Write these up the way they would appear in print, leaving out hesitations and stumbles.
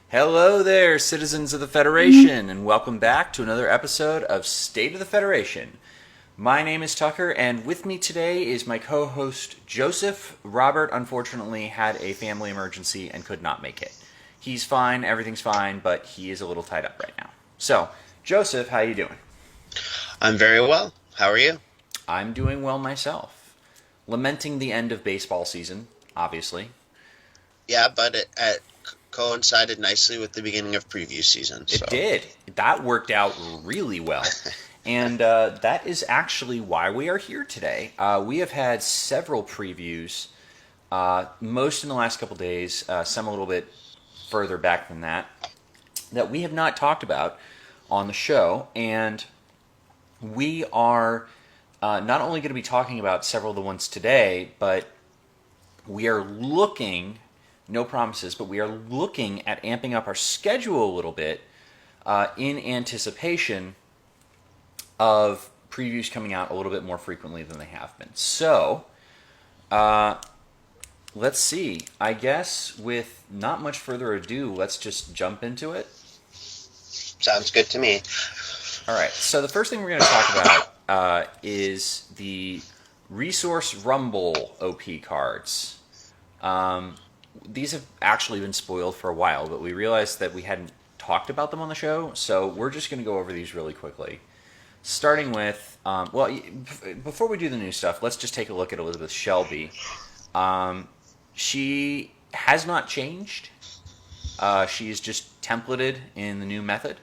Hello there, citizens of the Federation, and welcome back to another episode of State of the Federation. My name is Tucker, and with me today is my co-host Joseph. Robert, unfortunately, had a family emergency and could not make it. He's fine, everything's fine, but he is a little tied up right now. So, Joseph, how you doing? I'm very well. How are you? I'm doing well myself. Lamenting the end of baseball season, obviously. Yeah, but it coincided nicely with the beginning of preview season. It So, did. That worked out really well. And that is actually why we are here today. We have had several previews, most in the last couple days, some a little bit further back than that we have not talked about on the show. And we are not only going to be talking about several of the ones today, but we are looking, no promises, but we are looking at amping up our schedule a little bit in anticipation of previews coming out a little bit more frequently than they have been. So, let's see. I guess with not much further ado, let's just jump into it. sounds good to me. All right. So the first thing we're going to talk about is the Resource Rumble OP cards. These have actually been spoiled for a while, but we realized that we hadn't talked about them on the show, so we're just going to go over these really quickly. Starting with, before we do the new stuff, let's just take a look at Elizabeth Shelby. She has not changed. She is just templated in the new method.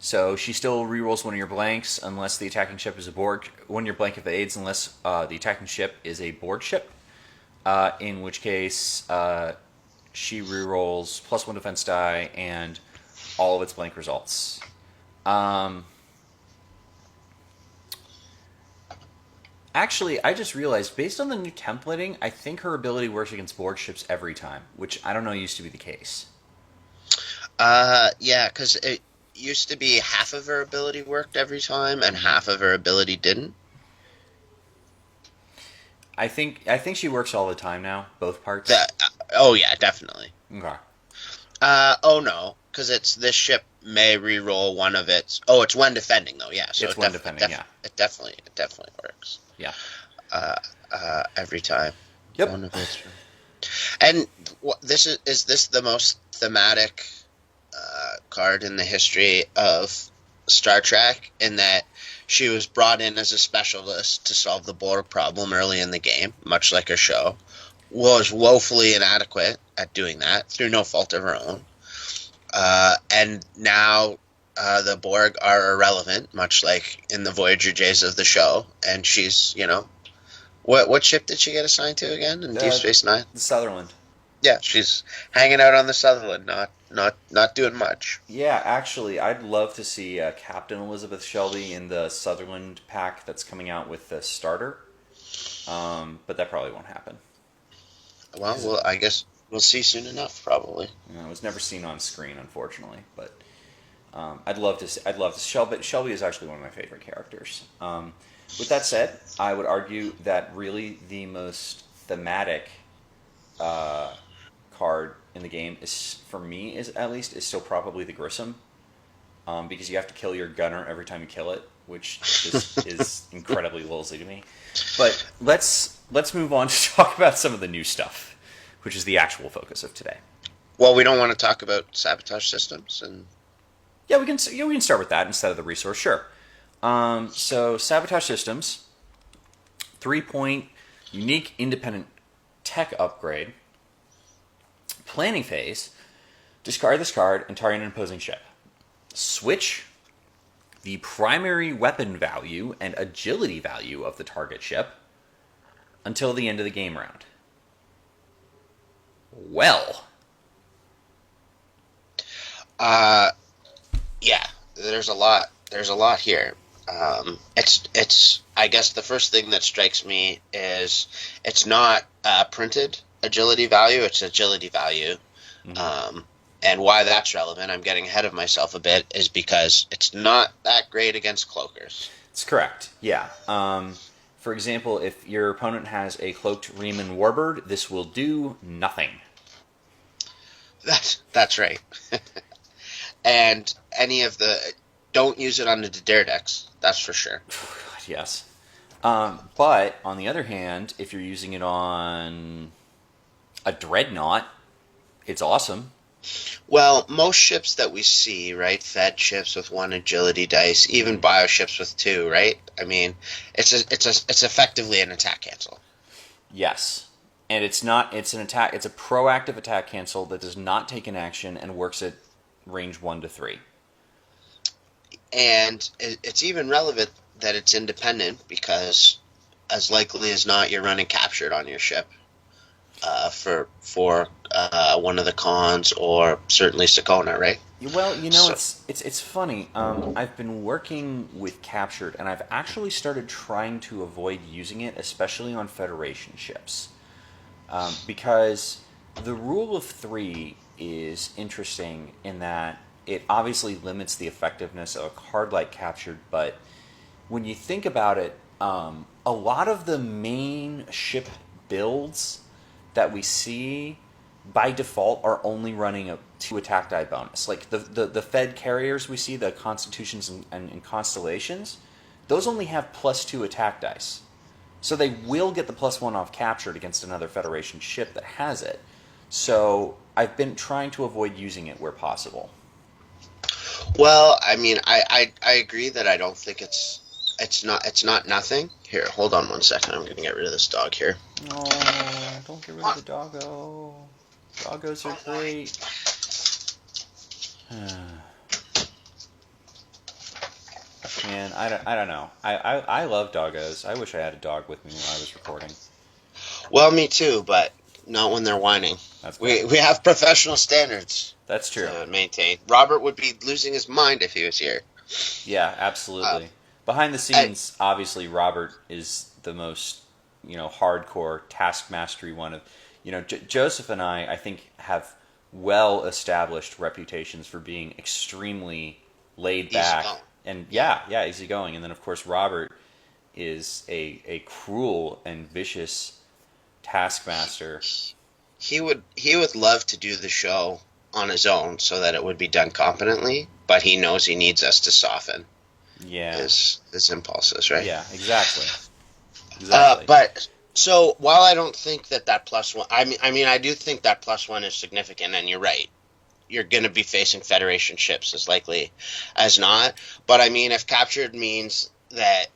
So she still rerolls one of your blanks unless the attacking ship is a board. One of your blank evades unless the attacking ship is a board ship. In which case, she rerolls +1 defense die and all of its blank results. Actually, I just realized, based on the new templating, I think her ability works against board ships every time, which I don't know used to be the case. Yeah, because it used to be half of her ability worked every time and half of her ability didn't. I think she works all the time now, both parts. Oh yeah, definitely. Okay. Oh no, because it's this ship may reroll one of its. Oh, it's when defending though. Yeah, so It's when defending, yeah. It definitely works. Yeah. Every time. Yep. One of its. And this is this the most thematic card in the history of Star Trek, in that she was brought in as a specialist to solve the Borg problem early in the game, much like her show, was woefully inadequate at doing that through no fault of her own. And now the Borg are irrelevant, much like in the Voyager J's of the show, and she's, what ship did she get assigned to again in Deep Space Nine? The Sutherland. Yeah, she's hanging out on the Sutherland, not doing much. Yeah, actually, I'd love to see Captain Elizabeth Shelby in the Sutherland pack that's coming out with the starter. But that probably won't happen. Well, I guess we'll see soon enough, probably. It was never seen on screen, unfortunately. But I'd love to. I'd love to. Shelby is actually one of my favorite characters. With that said, I would argue that really the most thematic card in the game is, for me, is still probably the Grissom, because you have to kill your gunner every time you kill it, which just is incredibly lousy to me. But let's move on to talk about some of the new stuff, which is the actual focus of today. Well, we don't want to talk about sabotage systems, and Yeah, we can start with that instead of the resource. Sure. So sabotage systems, 3-point unique independent tech upgrade. Planning phase, discard this card and target an opposing ship. Switch the primary weapon value and agility value of the target ship until the end of the game round. Well. yeah, there's a lot. There's a lot here. It's. I guess the first thing that strikes me is it's not printed agility value. It's agility value. Mm-hmm. And why that's relevant, I'm getting ahead of myself a bit, is because it's not that great against cloakers. It's correct. Yeah. For example, if your opponent has a cloaked Riemann Warbird, this will do nothing. That's right. And any of the don't use it on the dare decks. That's for sure. Yes. But on the other hand, if you're using it on a dreadnought, it's awesome. Well, most ships that we see, right? Fed ships with one agility dice, even bioships with two, right? I mean, it's effectively an attack cancel. Yes. And it's not, it's an attack, it's a proactive attack cancel that does not take an action and works at range 1 to 3. And it's even relevant that it's independent because, as likely as not, you're running captured on your ship for one of the cons or certainly Sakona, right? Well, you know, So, it's funny. I've been working with captured, and I've actually started trying to avoid using it, especially on Federation ships, because the rule of 3 is interesting in that it obviously limits the effectiveness of a card like captured, but when you think about it, a lot of the main ship builds that we see by default are only running a 2 attack die bonus. Like the Fed carriers we see, the Constitutions and Constellations, those only have +2 attack dice. So they will get the +1 off captured against another Federation ship that has it. So I've been trying to avoid using it where possible. well, I mean, I agree that I don't think it's not nothing. Here, hold on one second. I'm gonna get rid of this dog here. No, don't get rid of the doggo. Doggos are great. Man, I don't know. I love doggos. I wish I had a dog with me while I was recording. Well, me too, but not when they're whining. That's We have professional standards That's true. to maintain. Robert would be losing his mind if he was here. Yeah, absolutely. Behind the scenes, obviously, Robert is the most, hardcore task mastery one of, Joseph and I think, have well established reputations for being extremely laid back Easygoing. and yeah, easygoing. And then of course Robert is a cruel and vicious taskmaster. He would love to do the show on his own so that it would be done competently, but he knows he needs us to soften Yeah, his impulses, right? yeah, exactly. Exactly. But so while I don't think that +1, I mean, I do think that +1 is significant, and you're right. You're going to be facing Federation ships as likely as not. But I mean, if captured means that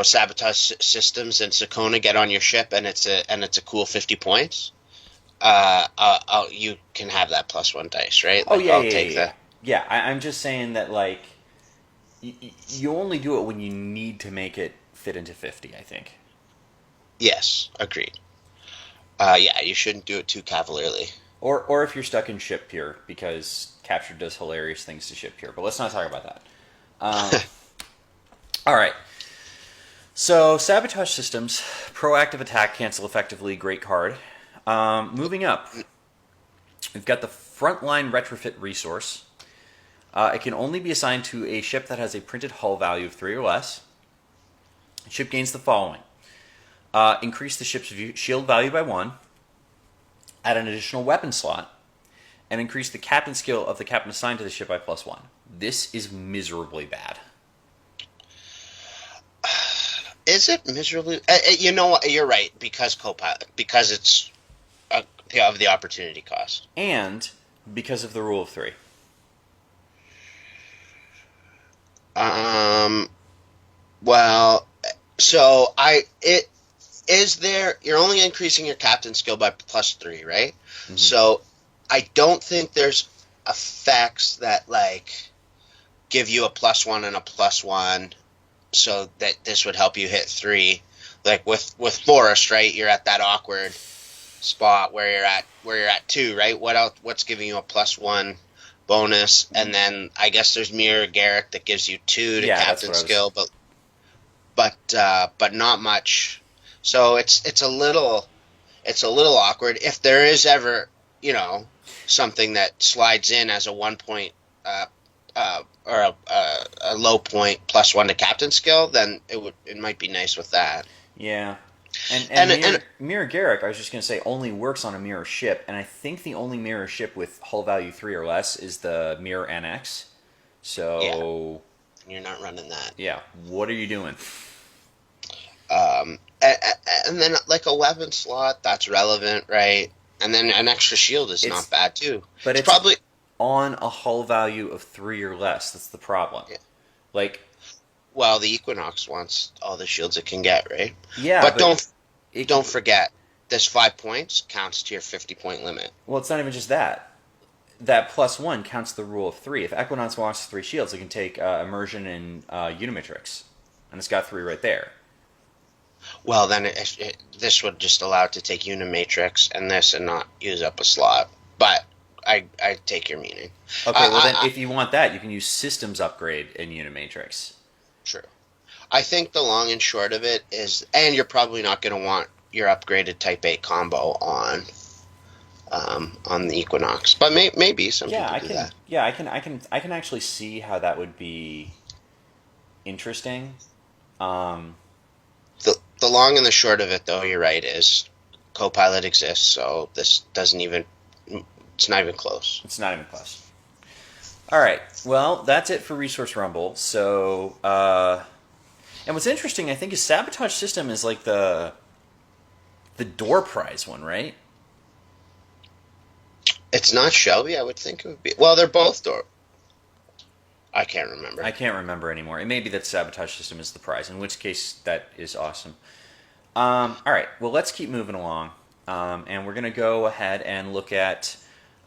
sabotage systems and Sakona get on your ship, and it's a cool 50 points, you can have that +1 dice, right? Oh Like, yeah, I'll yeah, take yeah. that. Yeah, I'm just saying that like you only do it when you need to make it fit into 50. I think. Yes, agreed. Yeah, you shouldn't do it too cavalierly. Or if you're stuck in ship pure, because capture does hilarious things to ship pure. But let's not talk about that. All right. So sabotage systems, proactive attack, cancel effectively, great card. Moving up, we've got the frontline retrofit resource. It can only be assigned to a ship that has a printed hull value of 3 or less. Ship gains the following: increase the ship's shield value by 1. Add an additional weapon slot, and increase the captain skill of the captain assigned to the ship by +1. This is miserably bad. Is it miserably? You know what? You're right, because copilot, because it's of the opportunity cost. And because of the rule of 3. Well, so it is there. You're only increasing your captain skill by +3, right? Mm-hmm. So I don't think there's effects that like give you a +1 and a +1, so that this would help you hit 3. Like with Forest, right? You're at that awkward spot where you're at 2, right? What else? What's giving you a +1 bonus? And then I guess there's Mirror Garrick that gives you 2 to captain skill, but not much. So it's a little awkward. If there is ever something that slides in as a 1 point or a low point +1 to captain skill, then it might be nice with that. Yeah. And And Mirror Garrick, I was just going to say, only works on a mirror ship, and I think the only mirror ship with hull value 3 or less is the Mirror NX. yeah, So, you're not running that. yeah, what are you doing? And then like a weapon slot, that's relevant, right? And then an extra shield is not It's bad too. but It's it's probably on a hull value of 3 or less. That's the problem. yeah. Like, Well, the Equinox wants all the shields it can get, right? yeah, But but it don't forget, this 5 points counts to your 50 point limit. well, it's not even just that. That plus one counts the rule of 3. If Equinox wants 3 shields, it can take Immersion and Unimatrix, and it's got 3 right there. Well, then this would just allow it to take Unimatrix and this and not use up a slot. But I take your meaning. Okay, well then, if you want that, you can use Systems Upgrade in Unimatrix. True. I think the long and short of it is, and you're probably not going to want your upgraded Type 8 combo on the Equinox, but maybe some Yeah, people I do can. that. Yeah, I can actually see how that would be interesting. Um, The long and the short of it, though, you're right, is Copilot exists, so this doesn't even. It's not even close. it's not even close. All right. Well, that's it for Resource Rumble. So, and what's interesting, I think, is Sabotage System is like the door prize one, right? It's not Shelby. I would think it would be. Well, they're both door. I can't remember. I can't remember anymore. It may be that Sabotage System is the prize, in which case that is awesome. All right. Well, let's keep moving along, and we're gonna go ahead and look at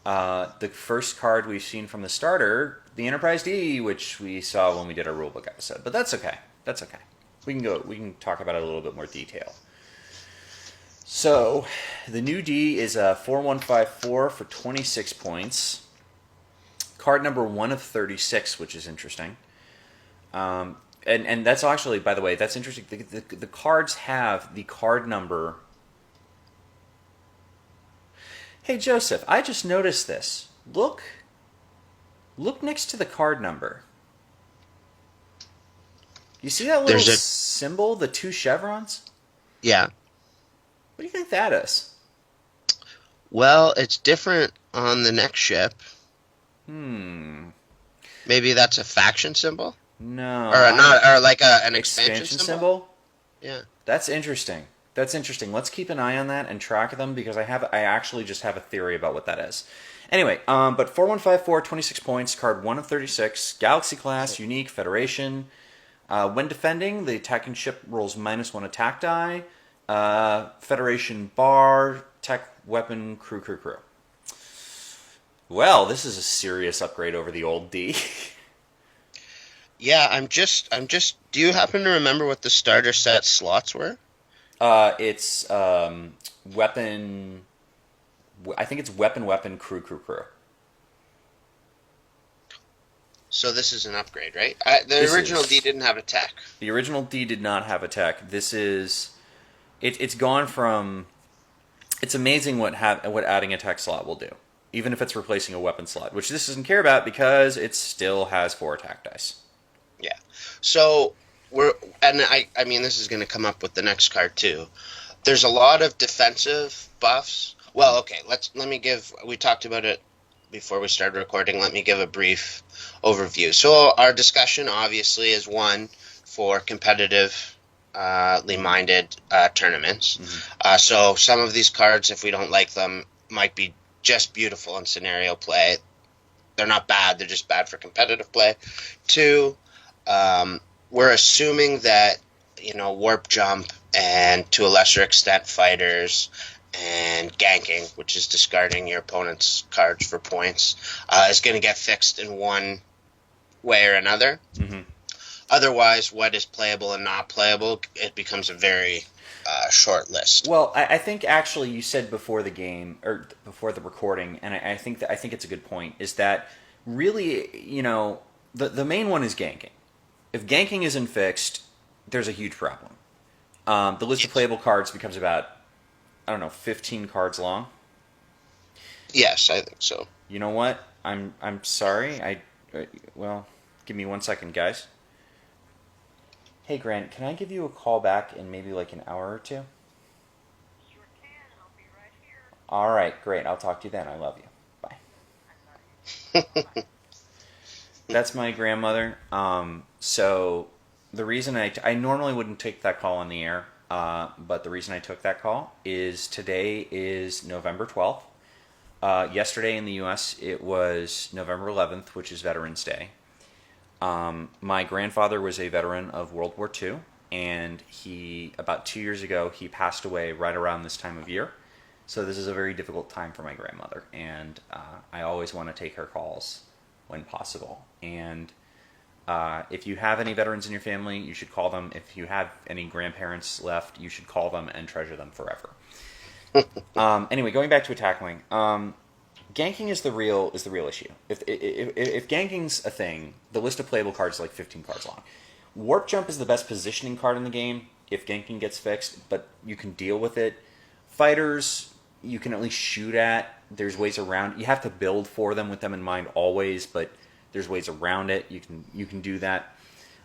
the first card we've seen from the starter, the Enterprise D, which we saw when we did our rulebook episode. But that's okay. That's okay. We can talk about it in a little bit more detail. So, the new D is a 4154 for 26 points. Card number 1 of 36, which is interesting. And that's actually, by the way, that's interesting. The cards have the card number. Hey, Joseph, I just noticed this. Look next to the card number. You see that little symbol, the 2 chevrons? Yeah. What do you think that is? Well, it's different on the next ship. Maybe that's a faction symbol, No. or like an expansion symbol. Yeah. That's interesting. That's interesting. Let's keep an eye on that and track them because I actually just have a theory about what that is. Anyway, but 4154, 26 points, card 1 of 36, Galaxy class, unique, Federation. When defending, the attacking ship rolls -1 attack die. Federation bar, tech, weapon, crew. Well, this is a serious upgrade over the old D. Yeah, I'm just. Do you happen to remember what the starter set slots were? It's weapon. I think it's weapon, crew. So this is an upgrade, right? The original D didn't have a tech. The original D did not have a tech. This is. It's gone from. It's amazing what adding a tech slot will do, even if it's replacing a weapon slot, which this doesn't care about because it still has 4 attack dice. Yeah. So I mean, this is going to come up with the next card too. There's a lot of defensive buffs. Well, okay. We talked about it before we started recording. Let me give a brief overview. So our discussion obviously is one for competitive. Minded tournaments. Mm-hmm. So some of these cards, if we don't like them, might be just beautiful in scenario play. They're not bad, they're just bad for competitive play. 2, we're assuming that, warp jump and to a lesser extent fighters and ganking, which is discarding your opponent's cards for points, is going to get fixed in one way or another. Mm-hmm. Otherwise, what is playable and not playable, it becomes a very short list. Well, I think actually you said before the game or before the recording, and I think it's a good point. Is that really the main one is ganking. If ganking isn't fixed, there's a huge problem. The list of playable cards becomes about 15 cards long. Yes, I think so. You know what? I'm sorry. Well, give me 1 second, guys. Hey, Grant, can I give you a call back in maybe like an hour or 2? All right, great. I'll talk to you then. I love you. Bye. That's my grandmother. So the reason I normally wouldn't take that call on the air, but the reason I took that call is today is November 12th. Yesterday in the U.S. it was November 11th, which is Veterans Day. My grandfather was a veteran of World War II, and about 2 years ago, he passed away right around this time of year. So this is a very difficult time for my grandmother, and I always want to take her calls when possible. And if you have any veterans in your family, you should call them. If you have any grandparents left, you should call them and treasure them forever. Anyway, going back to attack wing, ganking is the real issue. If ganking's a thing, the list of playable cards is like 15 cards long. Warp jump is the best positioning card in the game if ganking gets fixed, but you can deal with it. Fighters, you can at least shoot at. There's ways around. You have to build for them with them in mind always, but there's ways around it. You can do that.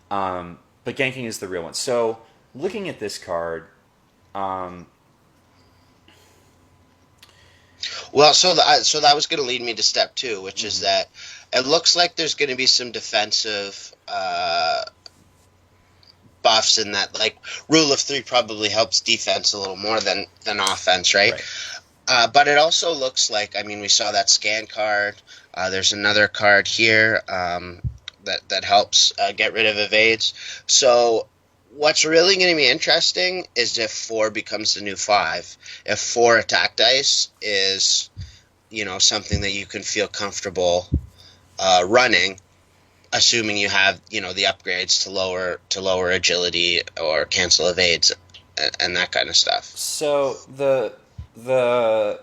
But ganking is the real one. So looking at this card. Well, so that was going to lead me to step two, which is that it looks like there's going to be some defensive buffs in that, like, rule of three probably helps defense a little more than offense, right? But it also looks like, I mean, we saw that scan card. There's another card here that helps get rid of evades. So what's really going to be interesting is if 4 becomes the new 5. If 4 attack dice is, something that you can feel comfortable running, assuming you have, the upgrades to lower agility or cancel evades and that kind of stuff. So the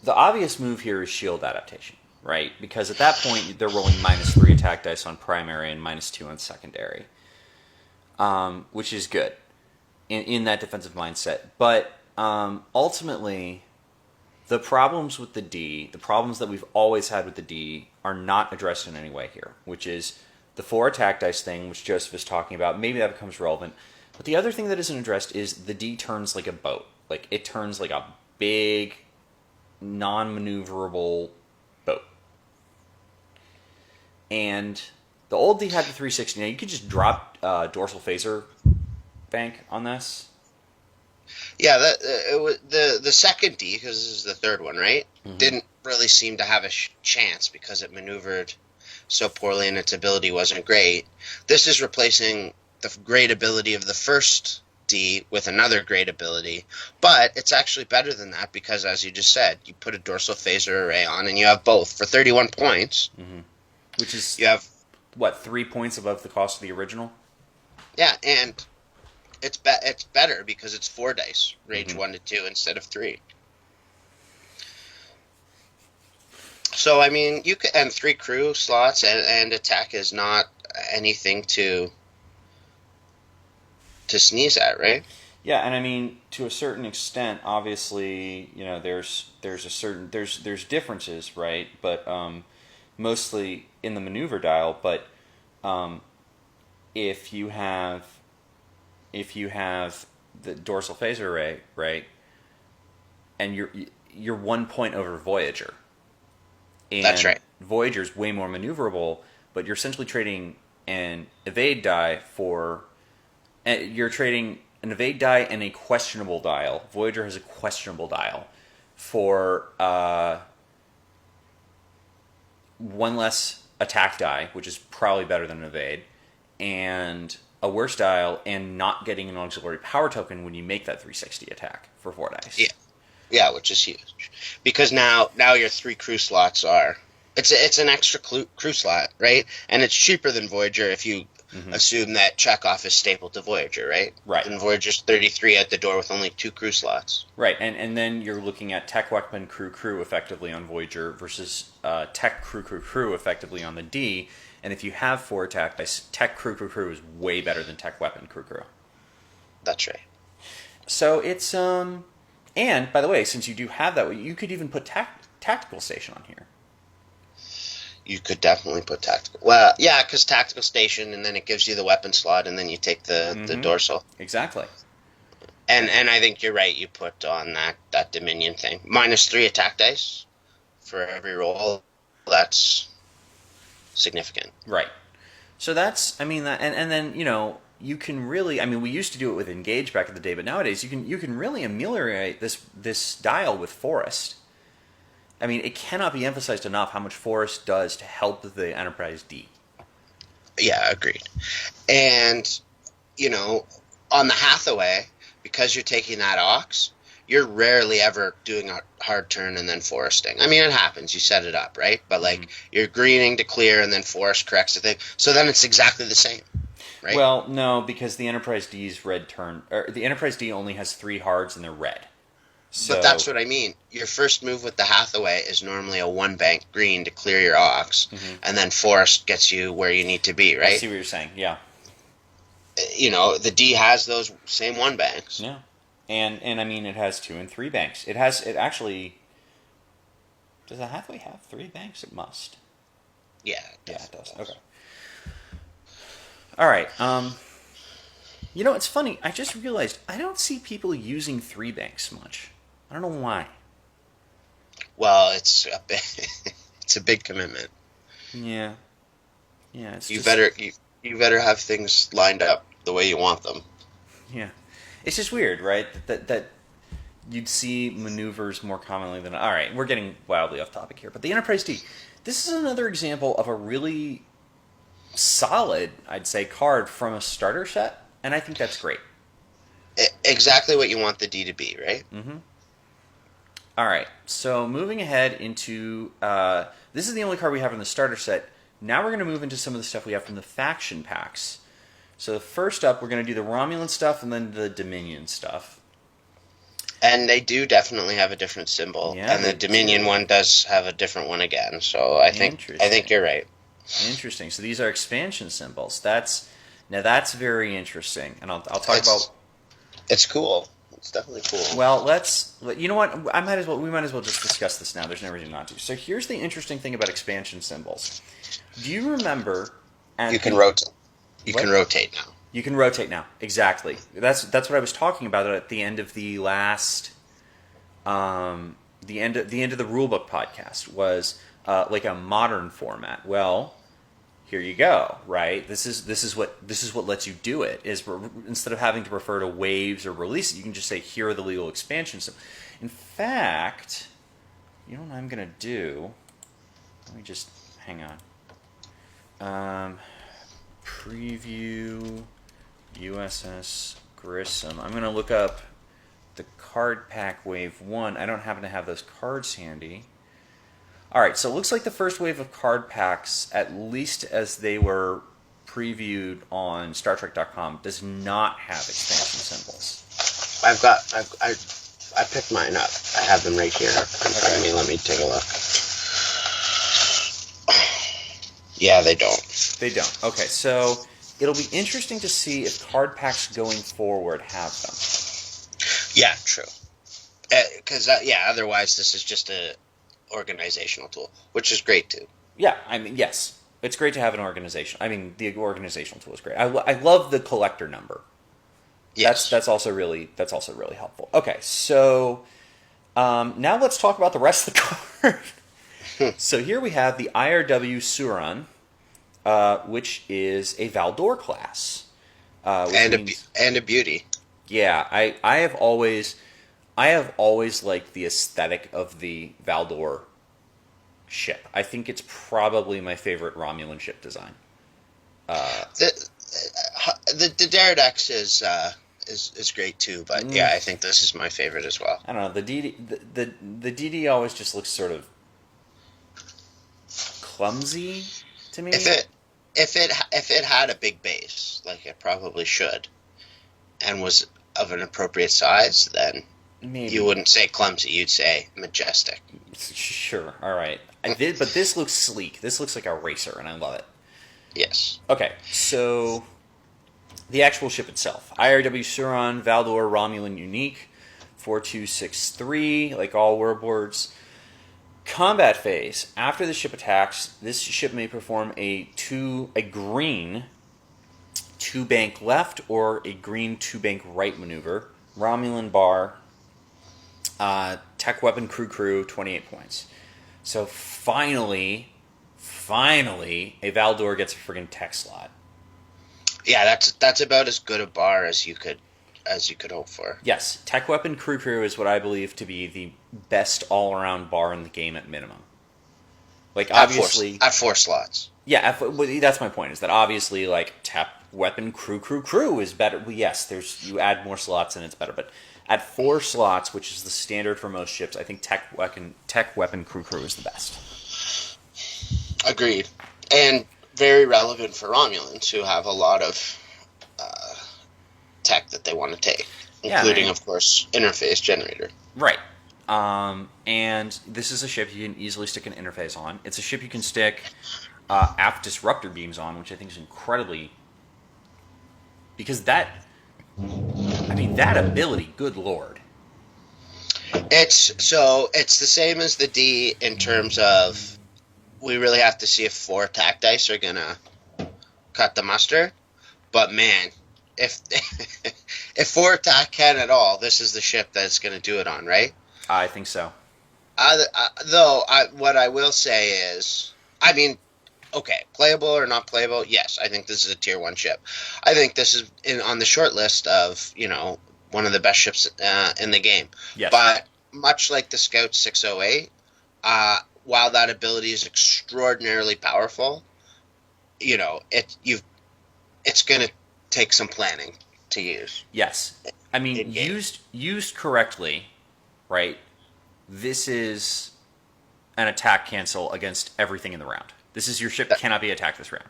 obvious move here is shield adaptation, right? Because at that point they're rolling -3 attack dice on primary and -2 on secondary, which is good in that defensive mindset. But ultimately, the problems with the D, the problems that we've always had with the D, are not addressed in any way here, which is the 4 attack dice thing, which Joseph is talking about. Maybe that becomes relevant. But the other thing that isn't addressed is the D turns like a boat. Like, it turns like a big, non-maneuverable boat. And the old D had the 360. Now, you could just drop dorsal phaser bank on this. Yeah, the second D, because this is the third one, right? Mm-hmm. Didn't really seem to have a chance because it maneuvered so poorly and its ability wasn't great. This is replacing the great ability of the first D with another great ability, but it's actually better than that because, as you just said, you put a dorsal phaser array on and you have both for 31 points. Mm-hmm. Which is, you have 3 points above the cost of the original? Yeah, and it's better because it's 4 dice, range 1 to 2 instead of 3. So, I mean, you can, and 3 crew slots and attack is not anything to sneeze at, right? Yeah, and I mean, to a certain extent, obviously, there's differences, right? But mostly in the maneuver dial. But if you have the dorsal phaser array, right, and you're 1 point over Voyager. And that's right. Voyager's way more maneuverable, but you're essentially trading an evade die for. You're trading an evade die and a questionable dial. Voyager has a questionable dial for 1 less attack die, which is probably better than an evade, and a worse dial, and not getting an auxiliary power token when you make that 360 attack for 4 dice. Yeah, which is huge. Because now your 3 crew slots are... It's an extra crew slot, right? And it's cheaper than Voyager if you assume that Chekhov is stapled to Voyager, right? Right. And Voyager's 33 at the door with only 2 crew slots. Right, and then you're looking at Tech Weapon Crew effectively on Voyager versus Tech Crew effectively on the D. And if you have 4 attack dice, Tech Crew is way better than Tech Weapon Crew. That's right. So it's... And, by the way, since you do have that, you could even put Tactical Station on here. You could definitely put Tactical... Well, yeah, because Tactical Station, and then it gives you the weapon slot, and then you take the dorsal. Exactly. And I think you're right. You put on that Dominion thing. -3 attack dice for every roll. That's significant. Right. So that's, I mean, and then, you can really, I mean, we used to do it with Engage back in the day, but nowadays you can really ameliorate this dial with Forest. I mean, it cannot be emphasized enough how much Forest does to help the Enterprise D. Yeah, agreed. And, on the Hathaway, because you're taking that Ox, you're rarely ever doing a hard turn and then foresting. I mean, it happens. You set it up, right? But, you're greening to clear and then forest corrects the thing. So then it's exactly the same, right? Well, no, because the Enterprise D's red turn, or the Enterprise D only has 3 hards and they're red. So, but that's what I mean. Your first move with the Hathaway is normally a 1-bank green to clear your Ox, and then forest gets you where you need to be, right? I see what you're saying, yeah. The D has those same 1-banks. Yeah. And I mean, it has 2 and 3 banks. It actually, does the Hathaway have 3 banks? It must. Yeah, it does. Okay. All right. It's funny. I just realized I don't see people using 3 banks much. I don't know why. Well, it's a big commitment. Yeah. Yeah. You better have things lined up the way you want them. Yeah. It's just weird, right? That you'd see maneuvers more commonly than... All right, we're getting wildly off topic here. But the Enterprise D, this is another example of a really solid, I'd say, card from a starter set. And I think that's great. Exactly what you want the D to be, right? Mm-hmm. All right, so moving ahead into... this is the only card we have in the starter set. Now we're going to move into some of the stuff we have from the faction packs. So first up, we're going to do the Romulan stuff and then the Dominion stuff. And they do definitely have a different symbol. Yeah, and the Dominion one does have a different one again. So I think you're right. Interesting. So these are expansion symbols. That's very interesting. And I'll talk about... It's cool. It's definitely cool. Well, you know what? We might as well just discuss this now. There's no reason not to. So here's the interesting thing about expansion symbols. Do you remember... You can rotate. You can rotate now. You can rotate now. Exactly. That's what I was talking about at the end of the last, the end of the rulebook podcast was like a modern format. Well, here you go. Right. This is what lets you do it. Is instead of having to refer to waves or releases, you can just say here are the legal expansions. In fact, you know what I'm gonna do? Let me just hang on. Preview USS Grissom. I'm going to look up the card pack wave 1. I don't happen to have those cards handy. Alright, so it looks like the first wave of card packs, at least as they were previewed on StarTrek.com, does not have expansion symbols. I picked mine up. I have them right here in front of me. Let me take a look. Yeah, they don't. They don't. Okay, so it'll be interesting to see if card packs going forward have them. Yeah, true. Because, otherwise this is just a organizational tool, which is great, too. Yeah, I mean, yes. It's great to have an organization. I mean, the organizational tool is great. I love the collector number. Yes. That's also really helpful. Okay, so now let's talk about the rest of the card. So here we have the IRW Suran, which is a Valdor class, and a beauty. Yeah, I have always liked the aesthetic of the Valdor ship. I think it's probably my favorite Romulan ship design. The Derridex is great too, but yeah, I think this is my favorite as well. I don't know, the DD always just looks sort of clumsy to me. If it had a big base, like it probably should, and was of an appropriate size, then maybe you wouldn't say clumsy, you'd say majestic. Sure, all right. But this looks sleek. This looks like a racer, and I love it. Yes. Okay, so the actual ship itself. IRW Suran, Valdor, Romulan Unique, 4263, like all warboards. Combat phase. After the ship attacks, this ship may perform a green 2-bank left or a green 2-bank right maneuver. Romulan bar, tech weapon crew, 28 points. So finally, a Valdor gets a friggin' tech slot. Yeah, that's about as good a bar as you could hope for. Yes, tech weapon crew is what I believe to be the best all around bar in the game at minimum. Like obviously, at 4 slots. yeah, that's my point. Is that obviously like tech weapon crew is better. Well, yes, you add more slots and it's better, but at 4 slots, which is the standard for most ships, I think tech weapon crew is the best. Agreed, and very relevant for Romulans who have a lot of tech that they want to take, including, of course, interface generator. Right. And this is a ship you can easily stick an interface on. It's a ship you can stick aft disruptor beams on, which I think is incredibly... Because that ability, good lord. It's the same as the D in terms of we really have to see if 4 attack dice are going to cut the muster. But man, if 4 attack can at all, this is the ship that's going to do it on, right? I think so. What I will say is, I mean, okay, playable or not playable, yes, I think this is a tier 1 ship. I think this is on the short list of, one of the best ships in the game. Yes. But much like the Scout 608, while that ability is extraordinarily powerful, it's going to take some planning to use. Yes. I mean, used correctly, right? This is an attack cancel against everything in the round. This is your ship cannot be attacked this round.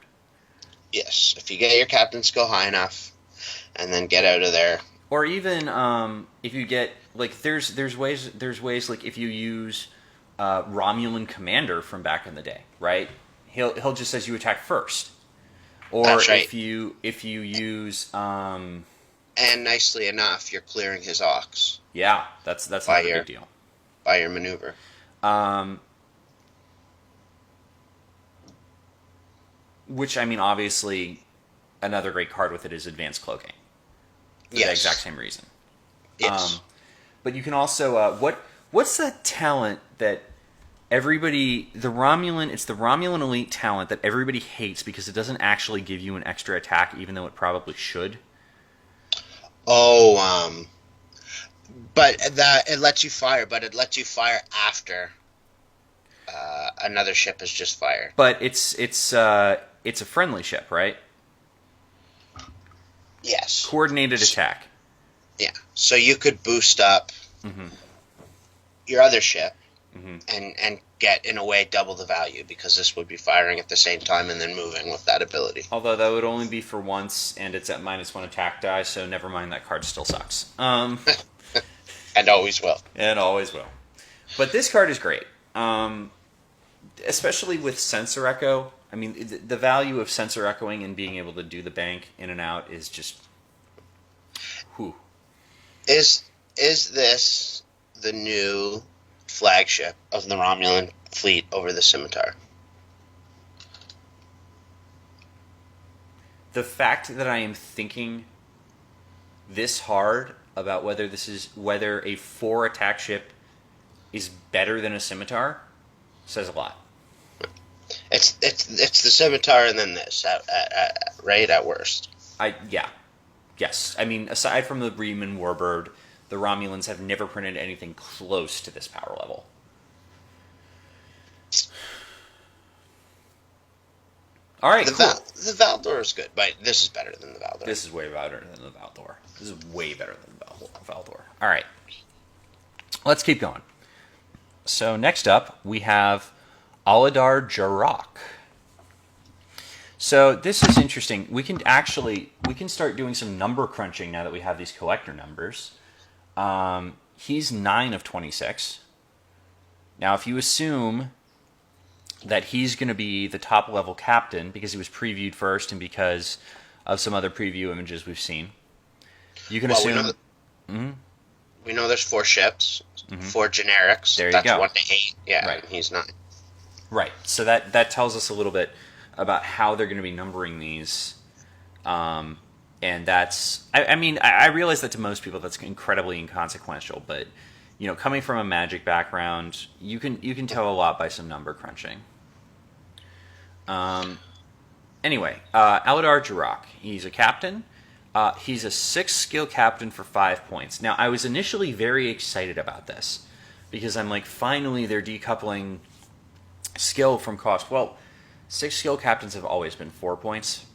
Yes, if you get your captain skill high enough, and then get out of there. Or even if you get there's ways like if you use Romulan Commander from back in the day, right? He'll just says you attack first. Or That's right. if you use and nicely enough, you're clearing his Ox. Yeah, that's not a big deal. By your maneuver. Which, I mean, obviously, another great card with it is Advanced Cloaking. For the exact same reason. Yes. But you can also... what's the talent that everybody... It's the Romulan Elite talent that everybody hates because it doesn't actually give you an extra attack, even though it probably should? But it lets you fire, after another ship has just fired. But it's a friendly ship, right? Yes. Coordinated attack. Yeah. So you could boost up your other ship and get, in a way, double the value, because this would be firing at the same time and then moving with that ability. Although that would only be for once, and it's at -1 attack die, so never mind, that card still sucks. And always will. And always will. But this card is great. Especially with Sensor Echo. I mean, the value of Sensor Echoing and being able to do the bank in and out is just... Whew. Is this the new flagship of the Romulan fleet over the Scimitar? The fact that I am thinking this hard about whether a 4 attack ship is better than a Scimitar says a lot. It's the Scimitar and then this right at worst. Yes. I mean, aside from the Bremen Warbird, the Romulans have never printed anything close to this power level. All right, the Valdor is good, but this is better than the Valdor. This is way better than the Valdor. This is way better than the Valdor. All right, let's keep going. So next up, we have Aladar Jarok. So this is interesting. We can start doing some number crunching now that we have these collector numbers. He's 9 of 26. Now, if you assume that he's going to be the top level captain because he was previewed first and because of some other preview images we've seen, you can assume. We know there's 4 ships, 4 generics. There you That's go. 1 to 8. Yeah, right. He's 9. Right. So that tells us a little bit about how they're going to be numbering these And I mean, I realize that to most people that's incredibly inconsequential, but coming from a Magic background, you can tell a lot by some number crunching. Anyway, Aladar Jirok, he's a captain. He's a 6 skill captain for 5 points. Now, I was initially very excited about this because I'm like, finally they're decoupling skill from cost. Well, 6 skill captains have always been 4 points,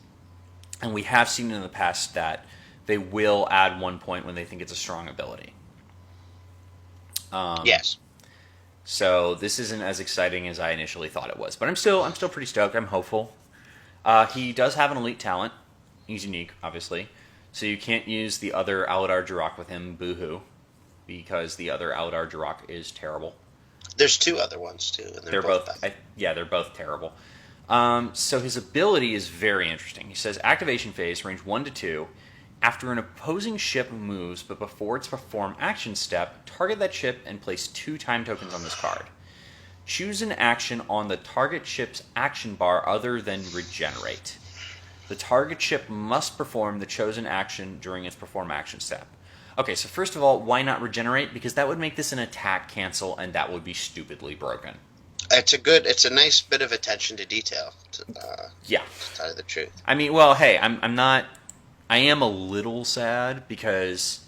and we have seen in the past that they will add 1 point when they think it's a strong ability. Yes. So this isn't as exciting as I initially thought it was, but I'm still pretty stoked. I'm hopeful. He does have an elite talent. He's unique, obviously. So you can't use the other Aladar Jirok with him, boo-hoo, because the other Aladar Jirok is terrible. There's 2 other ones, too, and they're both bad. They're both terrible. So his ability is very interesting. He says, activation phase, range 1 to 2. After an opposing ship moves, but before its perform action step, target that ship and place 2 time tokens on this card. Choose an action on the target ship's action bar other than regenerate. The target ship must perform the chosen action during its perform action step. Okay, so first of all, why not regenerate? Because that would make this an attack cancel, and that would be stupidly broken. It's a nice bit of attention to detail. To tell you the truth. I mean, well, hey, I am a little sad because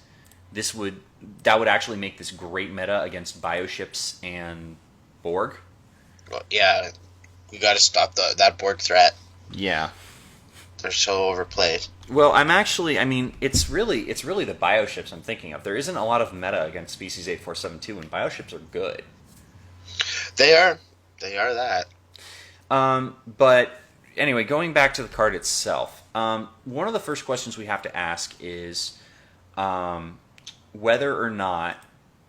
that would actually make this great meta against bioships and Borg. Well, yeah, we got to stop that Borg threat. Yeah. They're so overplayed. Well, it's really the bioships I'm thinking of. There isn't a lot of meta against Species 8472, and bioships are good. They are that. But anyway, going back to the card itself, one of the first questions we have to ask is whether or not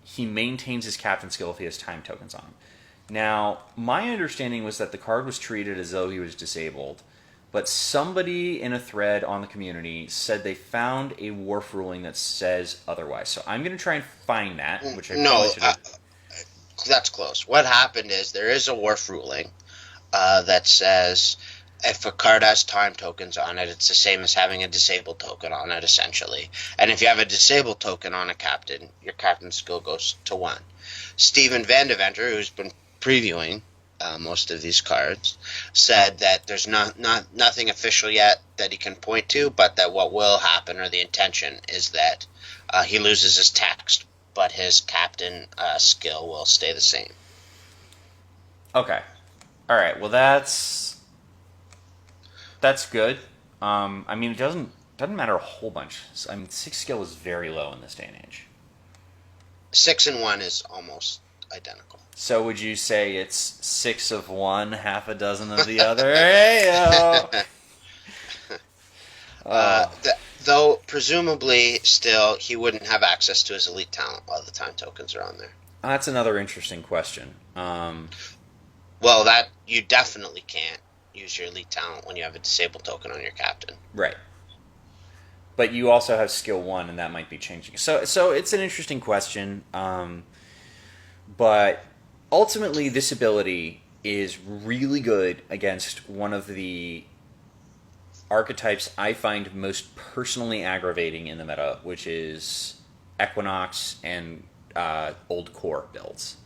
he maintains his captain skill if he has time tokens on him. Now, my understanding was that the card was treated as though he was disabled, but somebody in a thread on the community said they found a Wharf ruling that says otherwise. So I'm going to try and find that, which I probably should have. That's close. What happened is there is a Wharf ruling that says if a card has time tokens on it, it's the same as having a disabled token on it, essentially. And if you have a disabled token on a captain, your captain skill goes to 1. Steven Van Deventer, who's been previewing most of these cards, said that there's nothing official yet that he can point to, but that what will happen, or the intention, is that he loses his text, but his captain skill will stay the same. Okay. All right. Well, that's good. It doesn't matter a whole bunch. 6 skill is very low in this day and age. 6 and 1 is almost identical. So would you say it's 6 of one, half a dozen of the other? Hey-o! Though presumably still he wouldn't have access to his elite talent while the time tokens are on there. That's another interesting question. Well, that you definitely can't use your elite talent when you have a disabled token on your captain. Right. But you also have skill 1, and that might be changing. So it's an interesting question. But ultimately, this ability is really good against one of the archetypes I find most personally aggravating in the meta, which is Equinox and old core builds.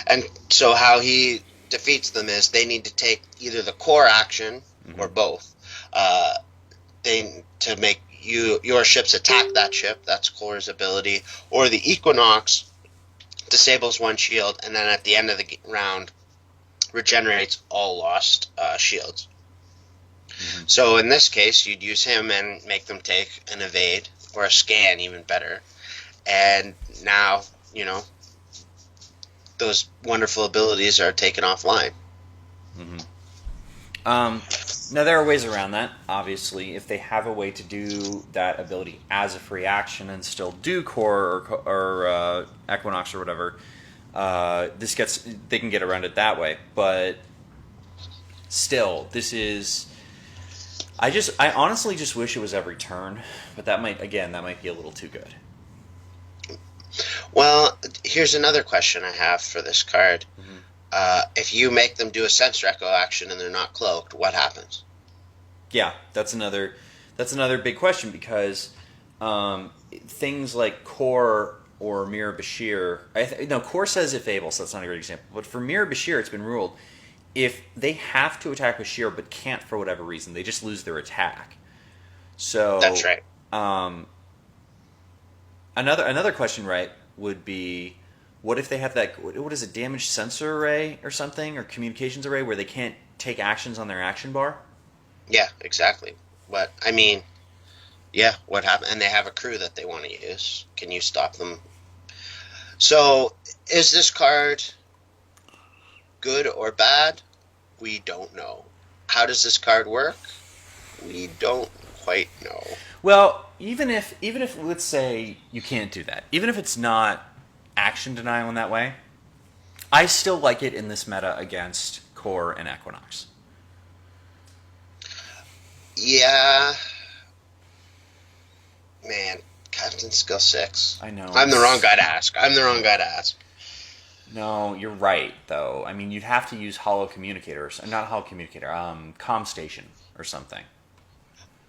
And so how he defeats them is they need to take either the core action or both. To make your ships attack that ship, that's core's ability, or the Equinox disables 1 shield, and then at the end of the round regenerates all lost shields. So in this case, you'd use him and make them take an evade, or a scan, even better. And now, those wonderful abilities are taken offline. Now, there are ways around that, obviously. If they have a way to do that ability as a free action and still do core or Equinox or whatever, they can get around it that way. But still, this is... I honestly just wish it was every turn, but that might be a little too good. Well, here's another question I have for this card. If you make them do a sense reco action and they're not cloaked, what happens? Yeah, that's another That's another big question because things like Core or Mir Bashir, no, Core says if able, so that's not a great example. But for Mir Bashir, it's been ruled if they have to attack Bashir but can't for whatever reason, they just lose their attack. So That's right. Another question, right, would be, what if they have that, what is it, damaged sensor array or something, or communications array where they can't take actions on their action bar? Yeah, exactly. But I mean, yeah, what happened? And they have a crew that they want to use. Can you stop them? So, is this card good or bad? We don't know. How does this card work? We don't quite know. Well, even if let's say you can't do that, even if it's not action denial in that way, I still like it in this meta against Core and Equinox. Yeah, man, Captain Skill 6. I know. I'm the wrong guy to ask. No, you're right, though. I mean, you'd have to use Hollow Communicators, not Hollow Communicator, Comm Station or something.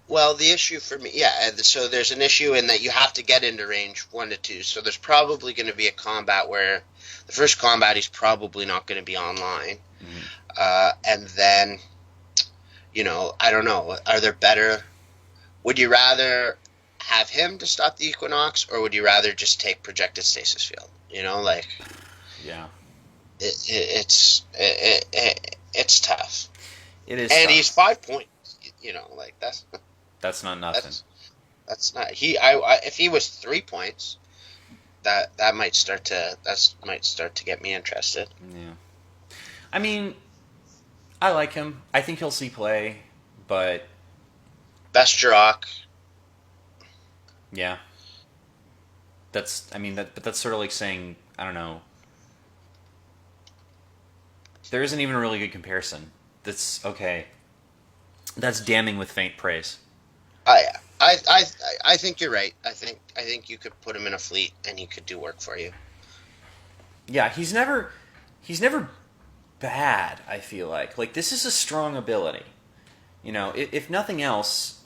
Well, the issue for me, yeah, so there's an issue in that you have to get into range 1 to 2, so there's probably going to be a combat where the first combat he's probably not going to be online. And then, I don't know, are there better, would you rather have him to stop the Equinox, or would you rather just take Projected Stasis Field? Yeah. It's tough. It is and tough. He's 5 points, That's not nothing. That's not if he was 3 points, that might start to get me interested. Yeah. I mean, I like him. I think he'll see play, but Best Jirok. Yeah. But that's sort of like saying, I don't know. There isn't even a really good comparison. That's okay. That's damning with faint praise. I think you're right. I think you could put him in a fleet and he could do work for you. Yeah, he's never bad, I feel like this is a strong ability. If nothing else,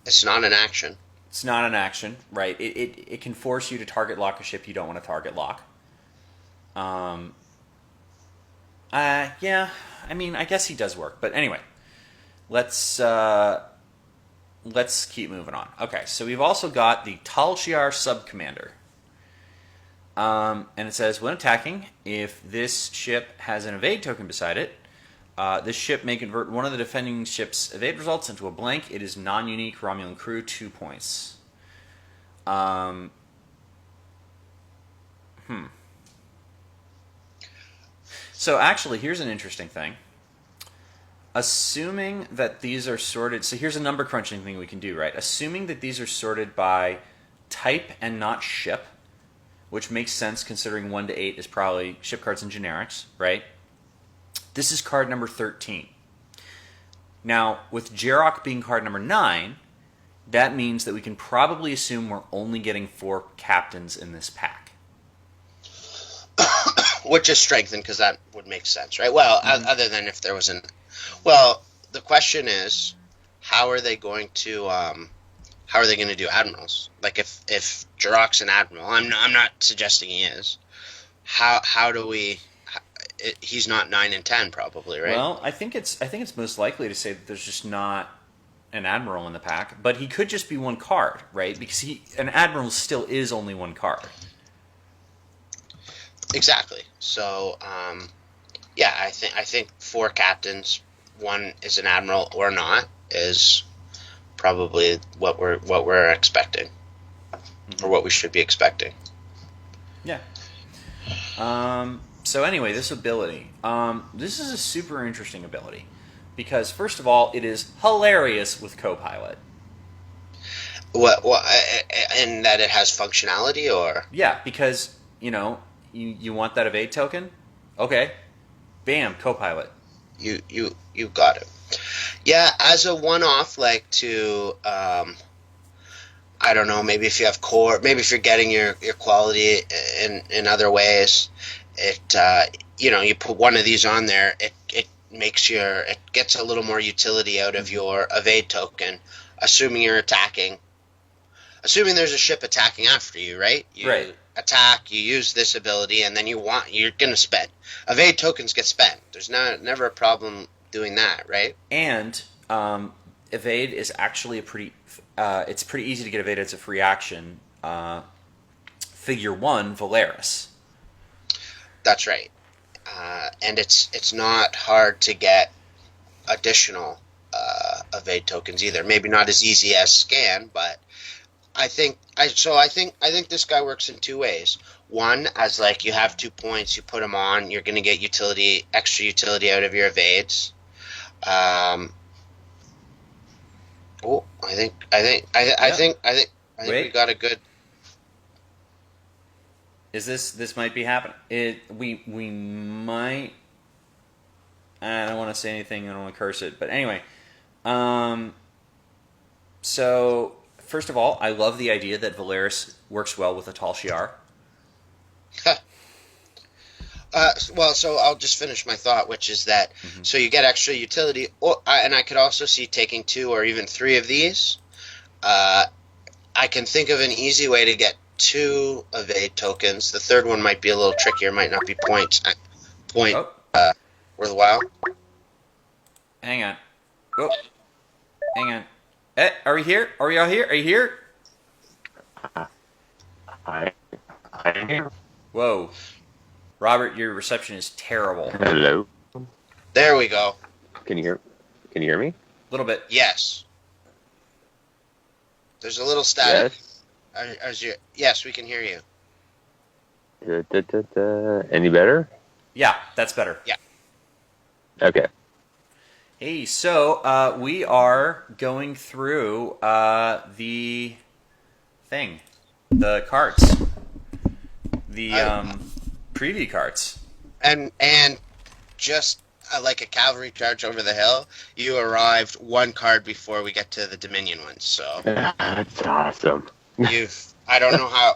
it's not an action. It's not an action, right? It can force you to target lock a ship you don't want to target lock. Yeah, I mean, I guess he does work, but anyway, let's keep moving on. Okay, so we've also got the Tal Shiar Subcommander. And it says, when attacking, if this ship has an evade token beside it, this ship may convert one of the defending ship's evade results into a blank. It is non-unique. Romulan crew, 2 points. So actually, here's an interesting thing. Assuming that these are sorted... So here's a number crunching thing we can do, right? Assuming that these are sorted by type and not ship, which makes sense considering 1 to 8 is probably ship cards and generics, right? This is card number 13. Now, with Jirok being card number 9, that means that we can probably assume we're only getting 4 captains in this pack. Which is strengthened because that would make sense, right? Well, other than if there was an... Well, the question is, how are they going to do admirals? Like if Jirok's an admiral, I'm not suggesting he is. How do we? He's not 9 and 10 probably, right? Well, I think it's most likely to say that there's just not an admiral in the pack, but he could just be 1 card, right? Because an admiral still is only 1 card. Exactly. So, yeah, I think 4 captains, 1 is an admiral or not, is probably what we're expecting, or what we should be expecting. Yeah. So anyway, this ability. This is a super interesting ability because first of all, it is hilarious with Copilot. What? And that it has functionality, or yeah, because you want that evade token, okay, bam, Copilot. You got it. Yeah, as a one-off, like to I don't know, maybe if you have core, maybe if you're getting your quality in other ways, it you put one of these on there, it gets a little more utility out of your evade token. assuming you're attacking. Assuming there's a ship attacking after you, right? You Right. attack, you use this ability, and then you're gonna spend. Evade tokens get spent. There's never a problem doing that, right? And evade is actually it's pretty easy to get evade. It's a free action. Figure 1, Valeris. That's right. And it's not hard to get additional evade tokens either. Maybe not as easy as scan, but I think this guy works in two ways. One, as like you have 2 points, you put them on, you're going to get extra utility out of your evades. I think Wait. we got a good. Is this might be happening? We might. I don't want to say anything. I don't want to curse it, but anyway. So first of all, I love the idea that Valeris works well with a Tal Shiar. Well, so I'll just finish my thought, which is that so you get extra utility, and I could also see taking 2 or even 3 of these. I can think of an easy way to get 2 evade tokens. The third one might be a little trickier, might not be point worthwhile. Hang on. Oh, hang on. Are we here? Are we all here? Are you here? I am here. Whoa, Robert, your reception is terrible. Hello. There we go. Can you hear me? A little bit. Yes. There's a little static. Yes. Yes, we can hear you. Any better? Yeah, that's better. Yeah. Okay. Hey, so we are going through the thing, the cards, the preview cards. And just like a cavalry charge over the hill, you arrived 1 card before we get to the Dominion ones. So That's awesome. I don't know how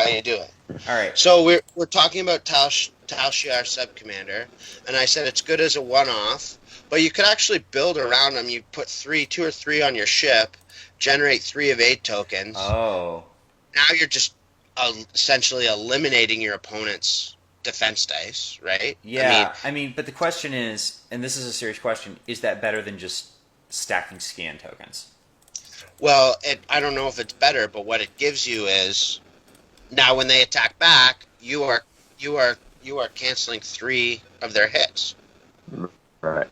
you do it. All right. So we're talking about Tal Shiar Subcommander, and I said it's good as a one-off, but you could actually build around them. You put 2 or 3 on your ship, generate 3 evade tokens. Oh. Now you're just essentially eliminating your opponent's defense dice, right? Yeah, but the question is, and this is a serious question, is that better than just stacking scan tokens? Well, I don't know if it's better, but what it gives you is now when they attack back, you are canceling 3 of their hits. Right.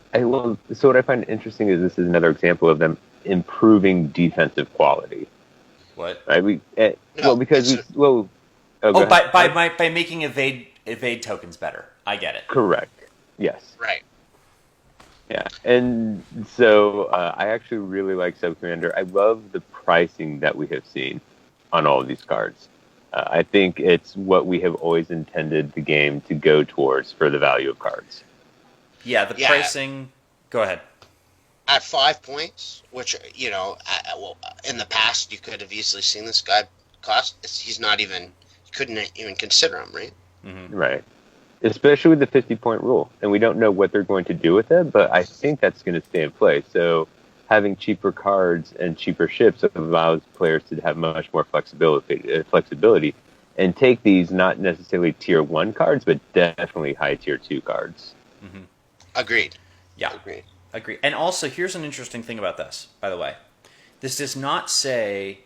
So what I find interesting is this is another example of them improving defensive quality. What? Right? No, by making evade tokens better. I get it. Correct. Yes. Right. Yeah, and so I actually really like Subcommander. I love the pricing that we have seen on all of these cards. I think it's what we have always intended the game to go towards for the value of cards. Yeah, the pricing... Go ahead. At 5 points, which, in the past you could have easily seen this guy cost, you couldn't even consider him, right? Mm-hmm. Right. Especially with the 50-point rule. And we don't know what they're going to do with it, but I think that's going to stay in place. So having cheaper cards and cheaper ships allows players to have much more flexibility and take these not necessarily tier 1 cards, but definitely high tier 2 cards. Mm-hmm. Agreed. Yeah. Agreed. And also, here's an interesting thing about this, by the way. This does not say,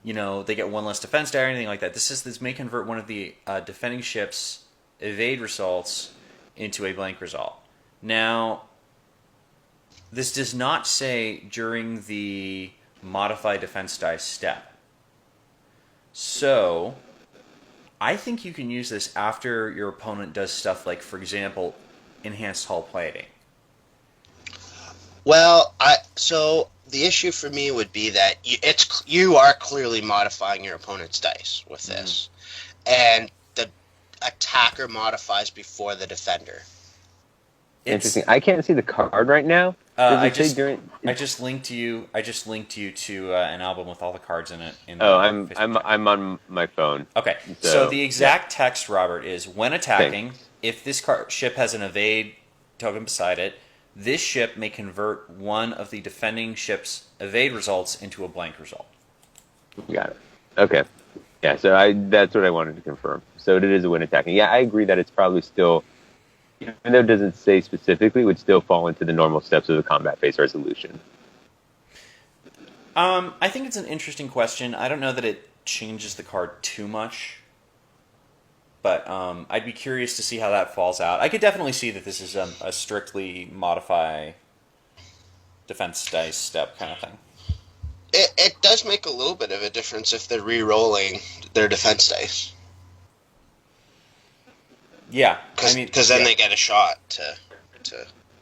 they get 1 less defense die or anything like that. This may convert one of the defending ships' evade results into a blank result. Now, this does not say during the modify defense die step. So, I think you can use this after your opponent does stuff like, for example, enhanced hull plating. Well, so the issue for me would be that you are clearly modifying your opponent's dice with this, and the attacker modifies before the defender. Interesting. I can't see the card right now. I just linked you to an album with all the cards in it. I'm on my phone. Okay, so the exact text, Robert, is when attacking, if this ship has an evade token beside it, This ship may convert one of the defending ship's evade results into a blank result. Got it. Okay. Yeah, so that's what I wanted to confirm. So it is a win attacking. Yeah, I agree that it's probably still, even though it doesn't say specifically, would still fall into the normal steps of the combat phase resolution. I think it's an interesting question. I don't know that it changes the card too much. But I'd be curious to see how that falls out. I could definitely see that this is a strictly modify defense dice step kind of thing. It does make a little bit of a difference if they're re-rolling their defense dice. Yeah, because then they get a shot to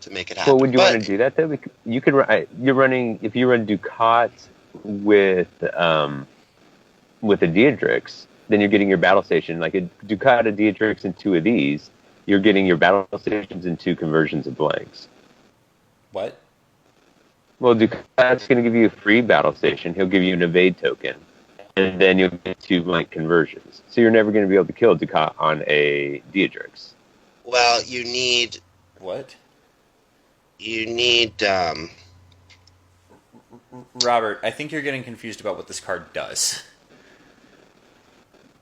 make it happen. Well, would you want to do that though? You could you're running if you run Ducat with a Deodrix. Then you're getting your battle station. Like a Ducat, a Deodrix, and 2 of these, you're getting your battle stations and 2 conversions of blanks. What? Well, Ducat's going to give you a free battle station. He'll give you an evade token. And then you'll get 2 blank conversions. So you're never going to be able to kill Ducat on a Deodrix. Well, you need... What? You need... Robert, I think you're getting confused about what this card does.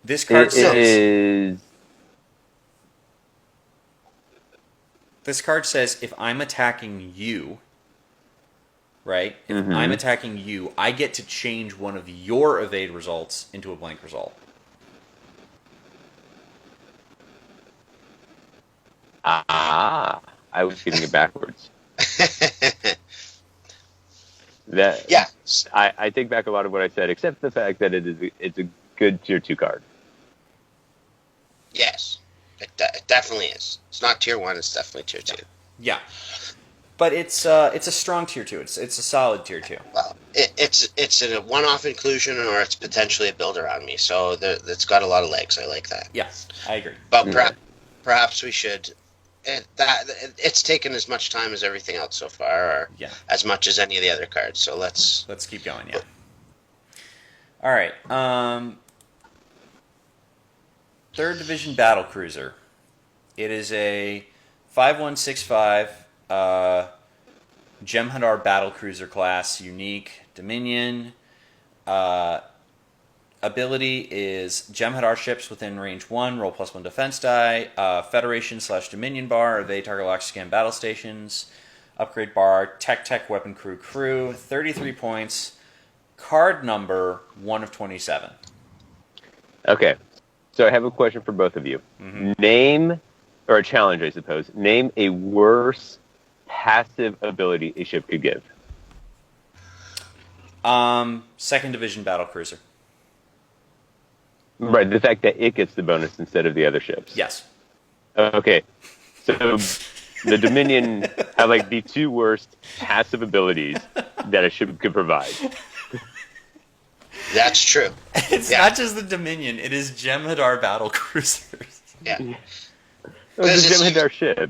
This card says... This card says, if I'm attacking you, right? If I'm attacking you, I get to change one of your evade results into a blank result. I was getting it backwards. Yeah. I take back a lot of what I said, except the fact that it's a good tier 2 card. Yes, it definitely is. It's not tier 1. It's definitely tier 2. Yeah, but it's a strong tier 2. It's a solid tier 2. Well, it's a one-off inclusion, or it's potentially a build around me. So it's got a lot of legs. I like that. Yeah, I agree. But perhaps we should. It's taken as much time as everything else so far, or as much as any of the other cards. So let's keep going. Yeah. All right. 3rd Division Battle Cruiser. It is a 5165 Jem'Hadar Battle Cruiser class, unique Dominion. Ability is Jem'Hadar ships within range 1, roll +1 defense die. Federation/Dominion bar, evade target lock scan battle stations. Upgrade bar, tech weapon crew. 33 points. Card number 1 of 27. Okay. So I have a question for both of you. Name, or a challenge, I suppose. Name a worse passive ability a ship could give. 2nd Division Battle Cruiser. Right, the fact that it gets the bonus instead of the other ships. Yes. Okay. So the Dominion have like the 2 worst passive abilities that a ship could provide. That's true. It's not just the Dominion. It is Jem'Hadar Battle Cruisers. Yeah. It's a Jem'Hadar ship.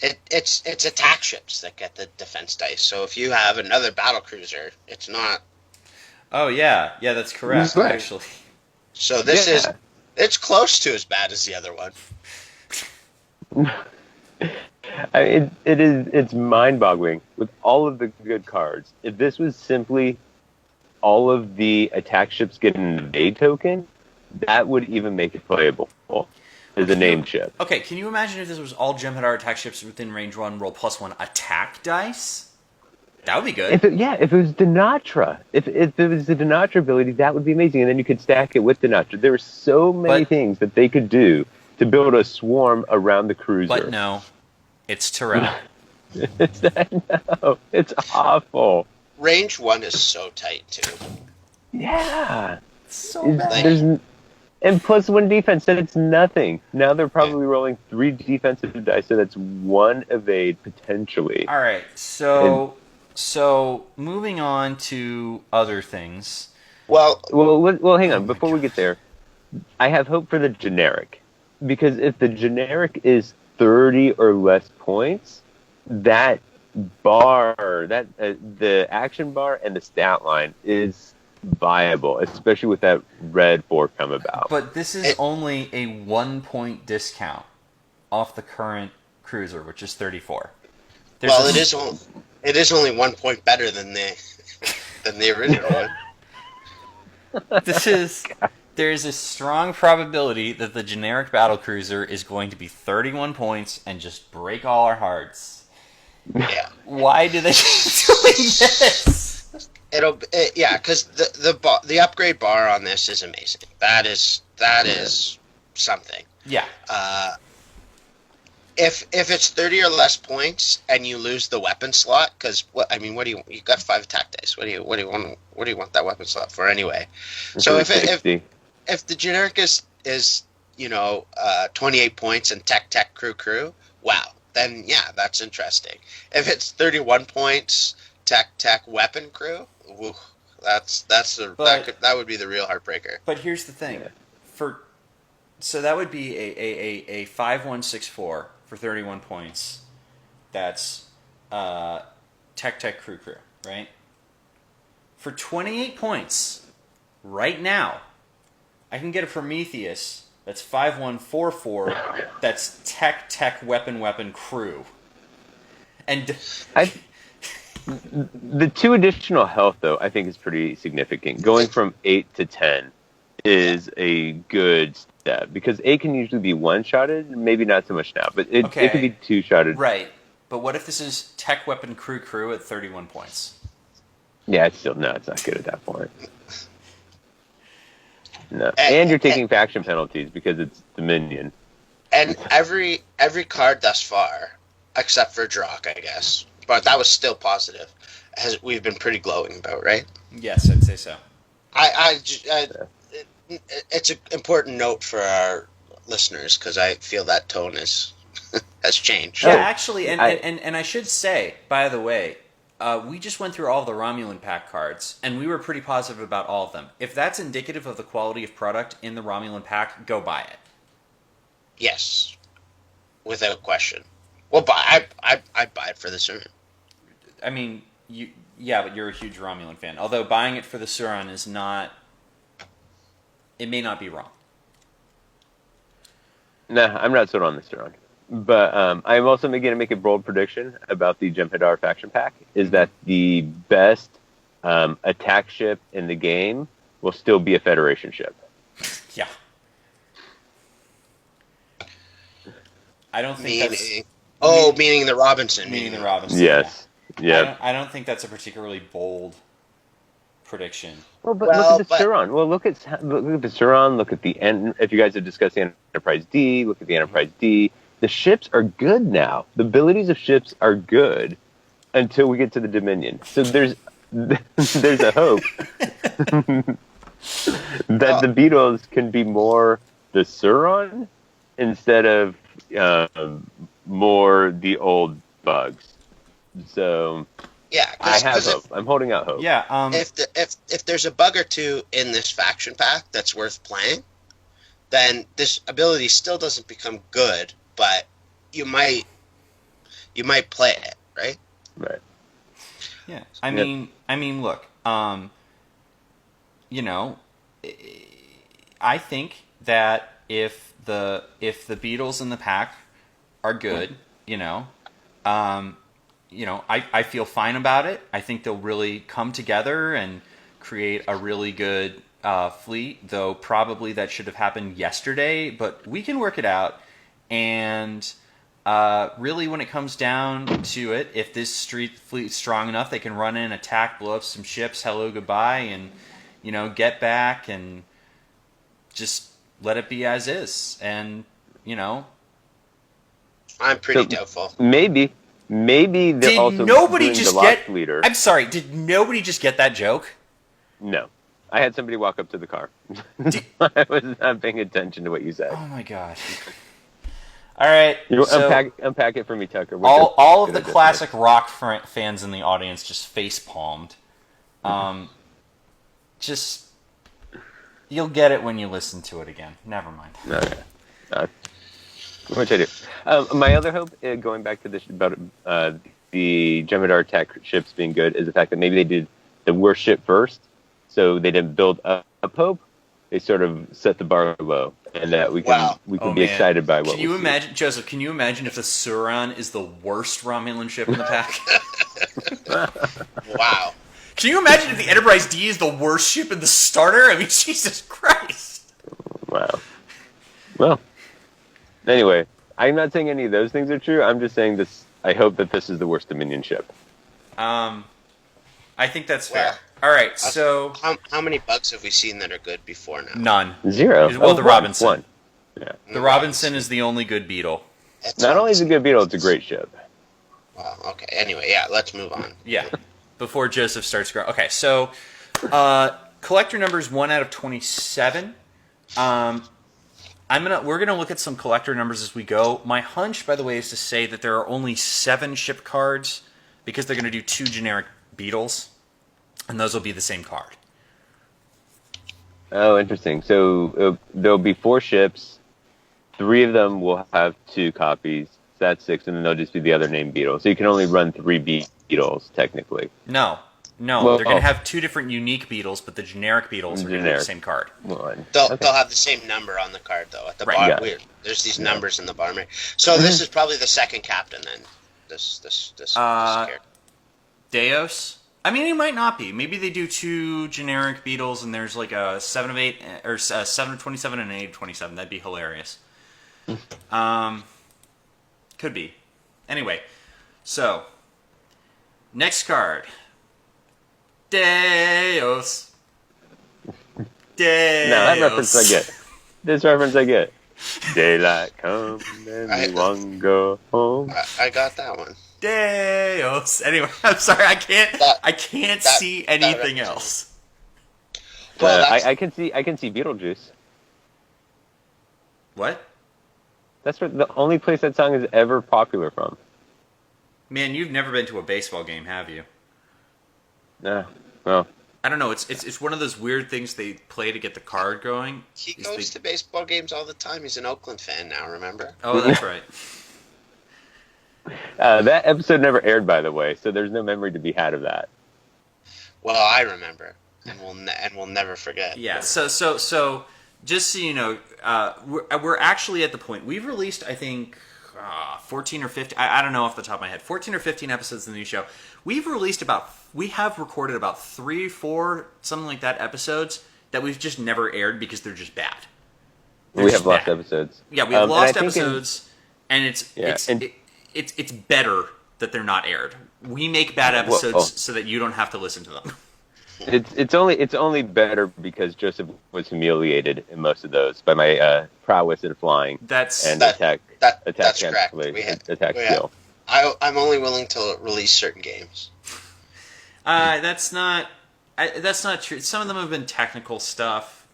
It's attack ships that get the defense dice. So if you have another battle cruiser, it's not. Oh yeah, that's correct. Right. Actually. So it's close to as bad as the other one. It's mind-boggling with all of the good cards. If this was simply all of the attack ships get an evade token, that would even make it playable as a named ship. Okay, can you imagine if this was all Jem'Hadar attack ships within range 1, roll +1 attack dice? That would be good. If it was Denatra. If it was the Denatra ability, that would be amazing. And then you could stack it with Denatra. There were so many things that they could do to build a swarm around the cruiser. But no, it's Tyrell. It's awful. Range 1 is so tight, too. Yeah. So bad. And +1 defense, then it's nothing. Now they're probably rolling 3 defensive dice, so that's 1 evade, potentially. All right, so moving on to other things. Well, hang on. Before we get there, I have hope for the generic. Because if the generic is 30 or less points, that bar, the action bar and the stat line is viable, especially with that red 4 come about. But this is only a 1 point discount off the current cruiser, which is 34. There's Well, a- it is only 1 point better than the original one. There's a strong probability that the generic battlecruiser is going to be 31 points and just break all our hearts. Yeah. Why do they keep doing this? Because the upgrade bar on this is amazing. That is something. Yeah. If it's 30 or less points and you lose the weapon slot, because what do you got 5 attack dice? What do you want that weapon slot for anyway? So if the generic is 28 points and tech crew, wow, then yeah, that's interesting. If it's 31 points tech weapon crew, woo, that would be the real heartbreaker. But here's the thing, so that would be a 5164 for 31 points. That's tech crew, right? For 28 points, right now, I can get a Prometheus that's 5144. That's tech weapon crew. And the 2 additional health, though, I think is pretty significant. Going from 8 to 10 is a good step, because 8 can usually be 1-shotted, maybe not so much now, but it could be 2-shotted. Right. But what if this is tech weapon crew at 31 points? Yeah, it's not good at that point. No, and you're taking faction penalties because it's Dominion. And every card thus far, except for Drock, I guess, but that was still positive, we've been pretty glowing about, right? Yes, I'd say so. It's an important note for our listeners, because I feel that tone has changed. Yeah, actually, and I should say, by the way, we just went through all of the Romulan pack cards, and we were pretty positive about all of them. If that's indicative of the quality of product in the Romulan pack, go buy it. Yes, without question. Well, I buy it for the Suran. I mean, but you're a huge Romulan fan. Although buying it for the Suran is not... It may not be wrong. Nah, I'm not sold on the Suran. But I'm also going to make a bold prediction about the Jem'Hadar faction pack, is that the best attack ship in the game will still be a Federation ship. Yeah. I don't think meaning the Robinson. Meaning the Robinson. Yes. Yeah. I don't think that's a particularly bold prediction. Well, but look at the Suran. Well, look at the Suran. Look at the end. If you guys have discussed the Enterprise D, look at the Enterprise D. The ships are good now. The abilities of ships are good until we get to the Dominion. So there's a hope that the Beatles can be more the Suran instead of more the old bugs. So yeah, I have hope. I'm holding out hope. Yeah. If there's a bug or two in this faction pack that's worth playing, then this ability still doesn't become good. But you might play it, right? Right. Yeah. I mean, look. I think that if the Beatles in the pack are good, I feel fine about it. I think they'll really come together and create a really good fleet. Though probably that should have happened yesterday, but we can work it out. And really, when it comes down to it, if this street fleet's strong enough, they can run in, attack, blow up some ships, hello, goodbye, and get back and just let it be as is. And I'm pretty doubtful. Maybe they're also nobody doing just the get? leader. I'm sorry. Did nobody just get that joke? No, I had somebody walk up to the car. I was not paying attention to what you said. Oh my god. All right. Unpack it for me, Tucker. All of the classic rock fans in the audience just face palmed. You'll get it when you listen to it again. Never mind. Okay. Which I do. My other hope, going back to this about the Jem'Hadar tech ships being good, is the fact that maybe they did the worst ship first, so they didn't build up hope. they sort of set the bar low, and that we can Wow. we can Oh, be man. excited by what Can you we see. imagine, Joseph? Can you imagine if the Suron is the worst Romulan ship in the pack? Wow. Can you imagine if the Enterprise D is the worst ship in the starter? I mean, Jesus Christ. Wow. Well, anyway, I'm not saying any of those things are true. I'm just saying this. I hope that this is the worst Dominion ship. I think that's fair. Well, All right, so How many bugs have we seen that are good before now? none. 0. Well, the one, Robinson. One. Yeah. The Robinson is the only good Beetle. It's Not only is it a almost- good Beetle, it's a great ship. Wow. Okay. Anyway, yeah. Let's move on. Yeah. Before Joseph starts growing. Okay, so collector numbers 1 out of 27. We're gonna look at some collector numbers as we go. My hunch, by the way, is to say that there are only 7 ship cards because they're gonna do 2 generic Beetles, and those will be the same card. Oh, interesting. So there'll be 4 ships. 3 of them will have 2 copies. So that's 6, and then there'll just be the other named Beetle. So you can only run 3 Beetles, technically. No, Well, they're gonna have 2 different unique Beetles, but the generic Beetles are gonna be the Generic. same card. One. They'll Okay. have the same number on the card though at the Right. bottom. Yeah. Weird. There's these numbers in the bottom right. So this is probably the second captain then. This character. Deus? I mean, it might not be. Maybe they do 2 generic Beetles, and there's like a 7 of 8, or 7 of 27 and an 8 of 27. That'd be hilarious. Could be. Anyway, so next card, Deus. Deus. No, that reference I get. This reference I get. Daylight come and we won't go home. I got that one. Deus. Anyway, I'm sorry, I can't That- see anything reference else. Well, that's, I can see Beetlejuice. What? That's the only place that song is ever popular from. Man, you've never been to a baseball game, have you? No. Well, I don't know. It's one of those weird things they play to get the card going. he These goes big- to baseball games all the time. He's an Oakland fan now. Remember? Oh, that's right. that episode never aired, by the way, so there's no memory to be had of that. Well, I remember, and we'll never forget. Yeah. So just so you know, we're actually at the point we've released. I think 14 or 15. I don't know off the top of my head. 14 or 15 episodes of the new show. We have recorded about 3, 4, something like that episodes that we've just never aired because they're just bad. They're We just have lost bad. episodes. Yeah, we have And I lost think episodes, and it's better that they're not aired. We make bad episodes so that you don't have to listen to them. It's only better because Joseph was humiliated in most of those by my prowess in flying That's and That- attack that's correct. attack we skill. I'm only willing to release certain games. that's not true. Some of them have been technical stuff.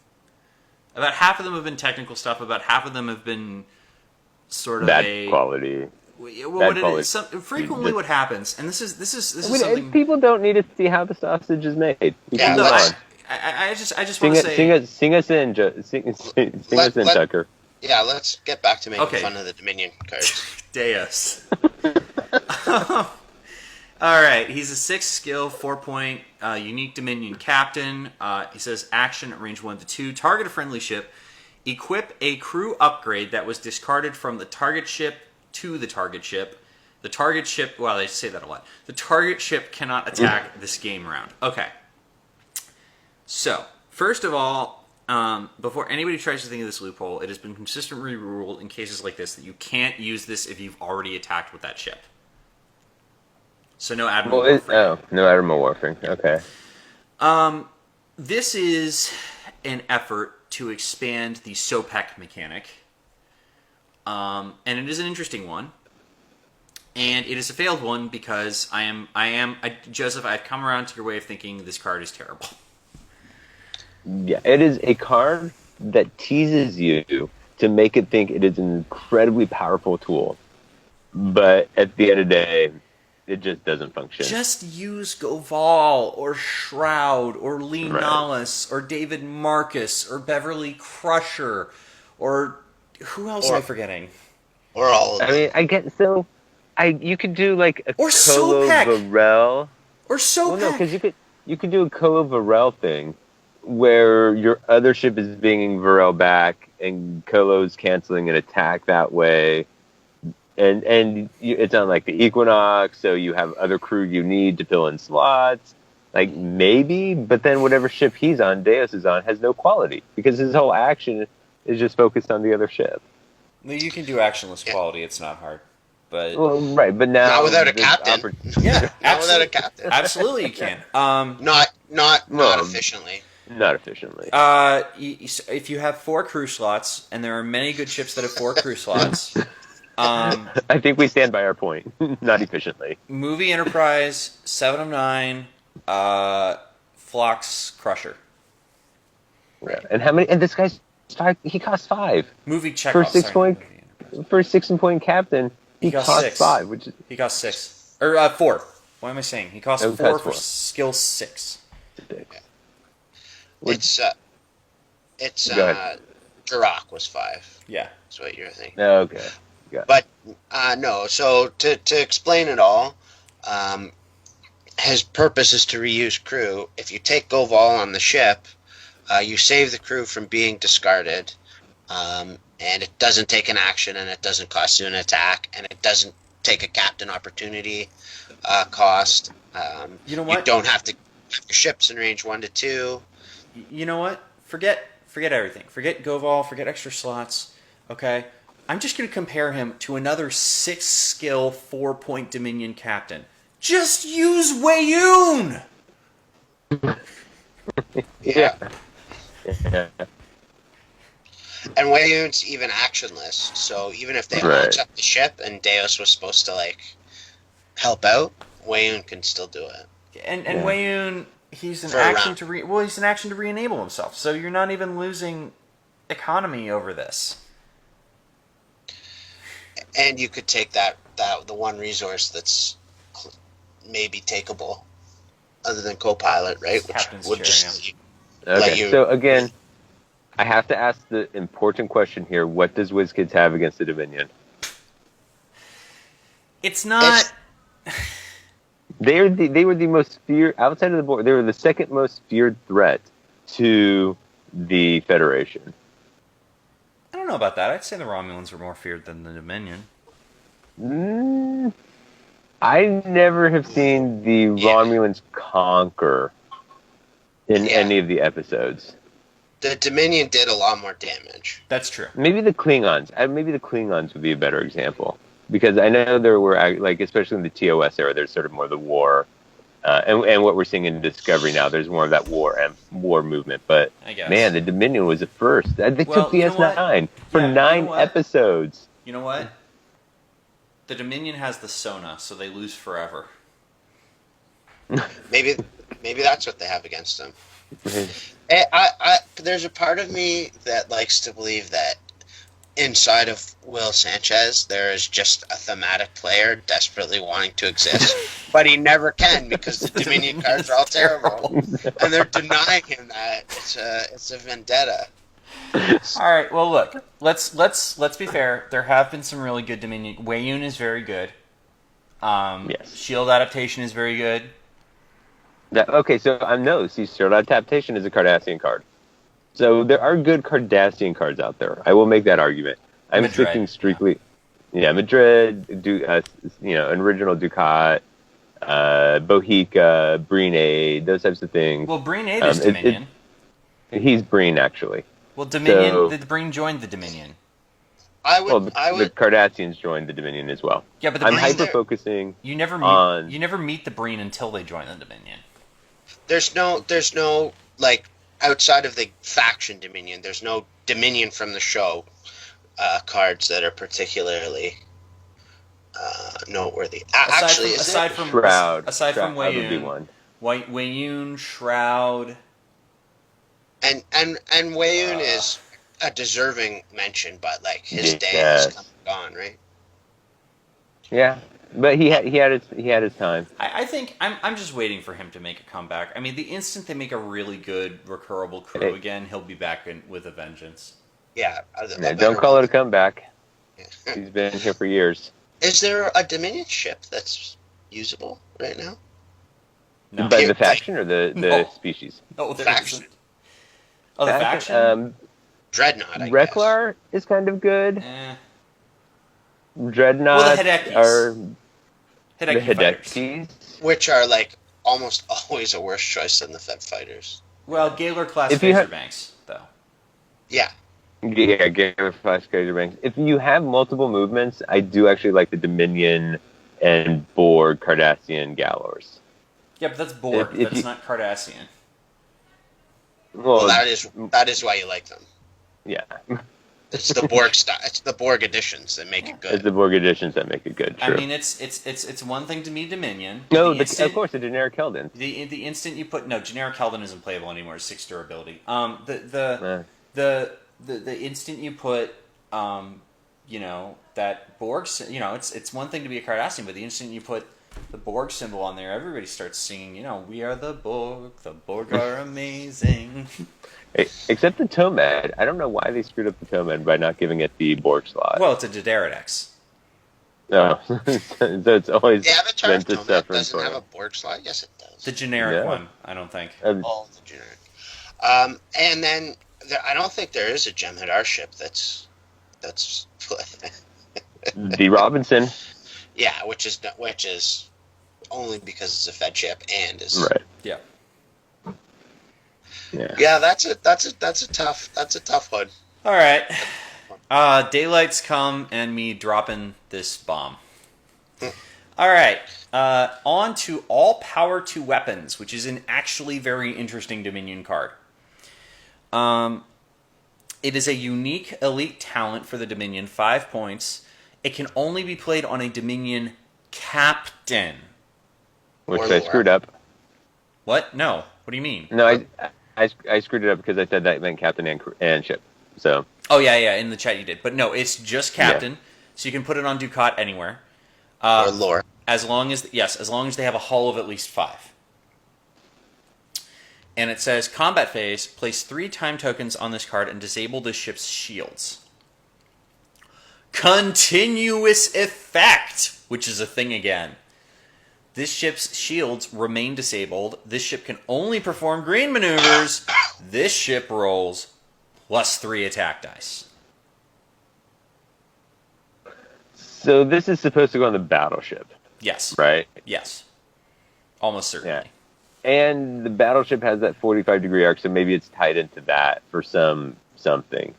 About half of them have been technical stuff. About half of them have been sort of Bad quality. Well, bad quality. Frequently, what happens, and this is When something. people don't need to see how the sausage is made. You Yeah, can move let's- on. I just Sing want to say. sing us in, sing us in, Let- Tucker. Yeah, let's get back to making Okay. fun of the Dominion cards. Deus. All right, he's a 6 skill, 4-point, unique Dominion captain. He says action at range 1 to 2. Target a friendly ship. Equip a crew upgrade that was discarded from the target ship to the target ship. The target ship, well, they say that a lot. The target ship cannot attack this game round. Okay. So, first of all, before anybody tries to think of this loophole, it has been consistently ruled in cases like this that you can't use this if you've already attacked with that ship. So no Admiral Warfare. No Admiral Warfare. Okay. This is an effort to expand the SOPEC mechanic. And it is an interesting one. And it is a failed one because Joseph, I've come around to your way of thinking this card is terrible. Yeah, it is a card that teases you to make it think it is an incredibly powerful tool. But at the end of the day, it just doesn't function. Just use Goval or Shroud or Lee Nollis or David Marcus or Beverly Crusher or who else am I forgetting? Or all of them. I mean, I get so. You could do like a Or Colo Sopek. Varel. Or SOPEC. Well, no, because you could do a Colo Varel thing where your other ship is bringing Varel back, and Kolo's canceling an attack that way, and it's on like the Equinox, so you have other crew you need to fill in slots. Like maybe, but then whatever ship he's on, Deus is on, has no quality because his whole action is just focused on the other ship. Well, you can do actionless quality. It's not hard. But Well, right, but now Not without a captain. yeah, Not without a captain. Absolutely, you can. Not Well, efficiently. not efficiently. If you have 4 crew slots, and there are many good ships that have 4 crew slots, I think we stand by our point. Not efficiently. Movie Enterprise, 7 of 9, Phlox Crusher. Yeah. And how many? And this guy's 5. He costs 5 Movie Chekhov. for 6 point. For a 6-point captain. He costs 6. 5, which is He costs 6 or 4. What am I saying? He costs 4 costs for 4. skill 6. 6. It's Go ahead. Jirok was 5. Yeah. That's what you're thinking. Okay. But no. So to explain it all, his purpose is to reuse crew. If you take Goval on the ship, you save the crew from being discarded, and it doesn't take an action, and it doesn't cost you an attack, and it doesn't take a captain opportunity cost. You know what? You don't have to have your ships in range 1 to 2. You know what? Forget everything. Forget Goval. Forget extra slots. Okay? I'm just going to compare him to another 6-skill, 4-point Dominion captain. Just use Weyoun! Yeah. Yeah. And Weyoun's even actionless, so even if they launch up the ship and Deus was supposed to help out, Weyoun can still do it. And Weyoun, he's an For a action round. he's an action to re-enable himself. So you're not even losing economy over this. And you could take the one resource that's maybe takeable, other than co-pilot, right? Captain's Which would chair, just Okay. let you. So again, I have to ask the important question here: what does WizKids have against the Dominion? It's not. They were the most feared outside of the board. They were the second most feared threat to the Federation. I don't know about that. I'd say the Romulans were more feared than the Dominion. I never have seen the Romulans conquer in any of the episodes. The Dominion did a lot more damage. That's true. Maybe the Klingons. Maybe the Klingons would be a better example. Because I know there were, especially in the TOS era, there's sort of more of the war. And what we're seeing in Discovery now, there's more of that war movement. But, I guess. man, the Dominion was the first. They took DS9 for Yeah, you know what? episodes. You know what? The Dominion has the Sona, so they lose forever. Maybe that's what they have against them. There's a part of me that likes to believe that inside of Will Sanchez, there is just a thematic player desperately wanting to exist, but he never can because the Dominion cards are all terrible, and they're denying him that. It's a vendetta. All right. Well, look. Let's be fair. There have been some really good Dominion. Weyoun is very good. Yes. Shield adaptation is very good. So Shield Adaptation is a Cardassian card. So there are good Cardassian cards out there. I will make that argument. I'm Madrid, sticking strictly, Madrid, an original Ducat, Bohica, Breen, those types of things. Well, Breen is Dominion. He's Breen, actually. Well, Dominion. So- The Breen joined the Dominion. The Cardassians joined the Dominion as well. Yeah, but the I'm Breen, hyper-focusing you never on... You never meet the Breen until they join the Dominion. There's no outside of the faction Dominion. There's no Dominion from the show cards that are particularly noteworthy. Aside from Shroud. Weyoun, would be one. Weyoun, Shroud, and Weyoun is a deserving mention, but his day has come and gone, right? Yeah, but he had his time. I think I'm just waiting for him to make a comeback. I mean, the instant they make a really good recurable crew again, he'll be back with a vengeance. Yeah. Don't call it a comeback. He's been here for years. Is there a Dominion ship that's usable right now? No. By the faction or the species? No, there Faction. isn't. Oh, the faction? Dreadnought, I guess. Reklar is kind of good. Eh. Dreadnought Well, the Hidekis. are the Hideki fighters. Hidekis. Which are like almost always a worse choice than the Fed fighters. Well, Gaylor class If you phaser have- banks, though. Yeah. Yeah, Gamer Flash Crazy Banks. If you have multiple movements, I do actually like the Dominion and Borg Cardassian Galors. Yeah, but that's Borg. If That's you- not Cardassian. Well, that is why you like them. Yeah. It's the Borg It's the Borg editions that make it It's good. the Borg editions that make it good. True. I mean, it's one thing to be Dominion. No, instant- of course, the generic Keldon. The instant you put generic Keldon isn't playable anymore. It's 6 durability. The instant you put that Borg, it's one thing to be a Cardassian, but the instant you put the Borg symbol on there, everybody starts singing. We are the Borg. The Borg are amazing. Except the Tomad. I don't know why they screwed up the Tomad by not giving it the Borg slot. Well, it's a Dederidex. No, so it's always Yeah, the meant to Tartomad suffer doesn't have a for. Borg slot. Yes, it does. The generic Yeah. one, I don't think. All the generic. And then I don't think there is a Jem'Hadar ship that's D. Robinson. yeah, which is only because it's a Fed ship and is Right. Yeah. Yeah. Yeah, that's a tough one. All right. Daylights come and me dropping this bomb. All right. On to All Power to Weapons, which is an actually very interesting Dominion card. It is a unique elite talent for the Dominion, 5 points. It can only be played on a Dominion captain. Which Or I Laura. screwed up. What? No. What do you mean? No, I screwed it up because I said that meant captain and ship. So Oh, yeah, in the chat you did. But no, it's just captain, so you can put it on Ducat anywhere. Or lore. As long as they have a hull of at least 5. And it says, combat phase, place 3 time tokens on this card and disable this ship's shields. Continuous effect, which is a thing again. This ship's shields remain disabled. This ship can only perform green maneuvers. This ship rolls +3 attack dice. So this is supposed to go on the battleship, Yes. right? Yes. Almost certainly. And the battleship has that 45-degree arc, so maybe it's tied into that for something.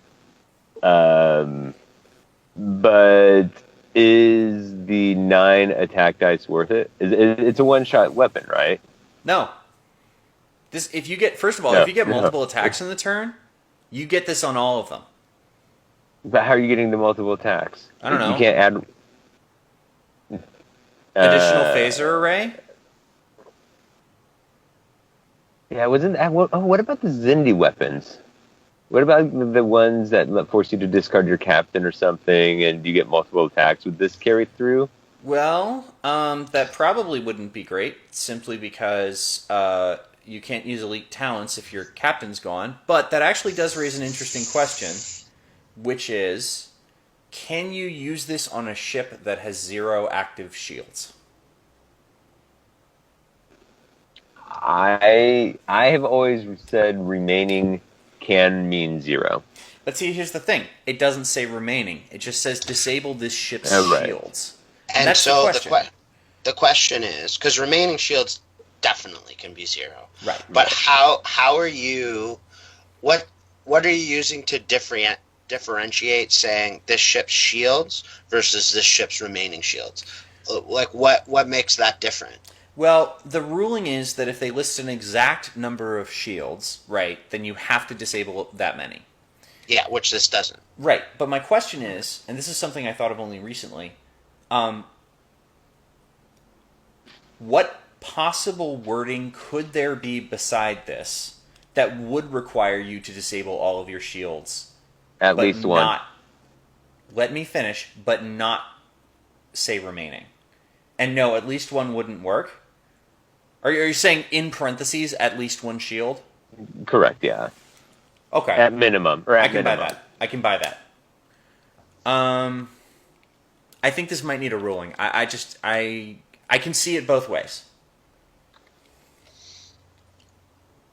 But is the 9 attack dice worth it? It's a one-shot weapon, right? No. If you get multiple attacks in the turn, you get this on all of them. But how are you getting the multiple attacks? I don't know. You can't add Additional phaser array? Yeah, wasn't that? What about the Zindi weapons? What about the ones that force you to discard your captain or something, and you get multiple attacks? Would this carry through? Well, that probably wouldn't be great, simply because you can't use elite talents if your captain's gone. But that actually does raise an interesting question, which is, can you use this on a ship that has 0 active shields? I have always said remaining can mean 0. But see, here's the thing. It doesn't say remaining. It just says disable this ship's Right. shields. And that's so the question. the question is, because remaining shields definitely can be 0. Right. But how are you? What are you using to differentiate saying this ship's shields versus this ship's remaining shields? Like what makes that different? Well, the ruling is that if they list an exact number of shields, right, then you have to disable that many. Yeah, which this doesn't. Right, but my question is, and this is something I thought of only recently, what possible wording could there be beside this that would require you to disable all of your shields? At least one. Not, let me finish, but not say remaining. And no, at least one wouldn't work? Are you saying in parentheses, at least 1 shield? Correct, yeah. Okay. At minimum. Or at I can buy minimum. that. I can buy that. I think this might need a ruling. I can see it both ways.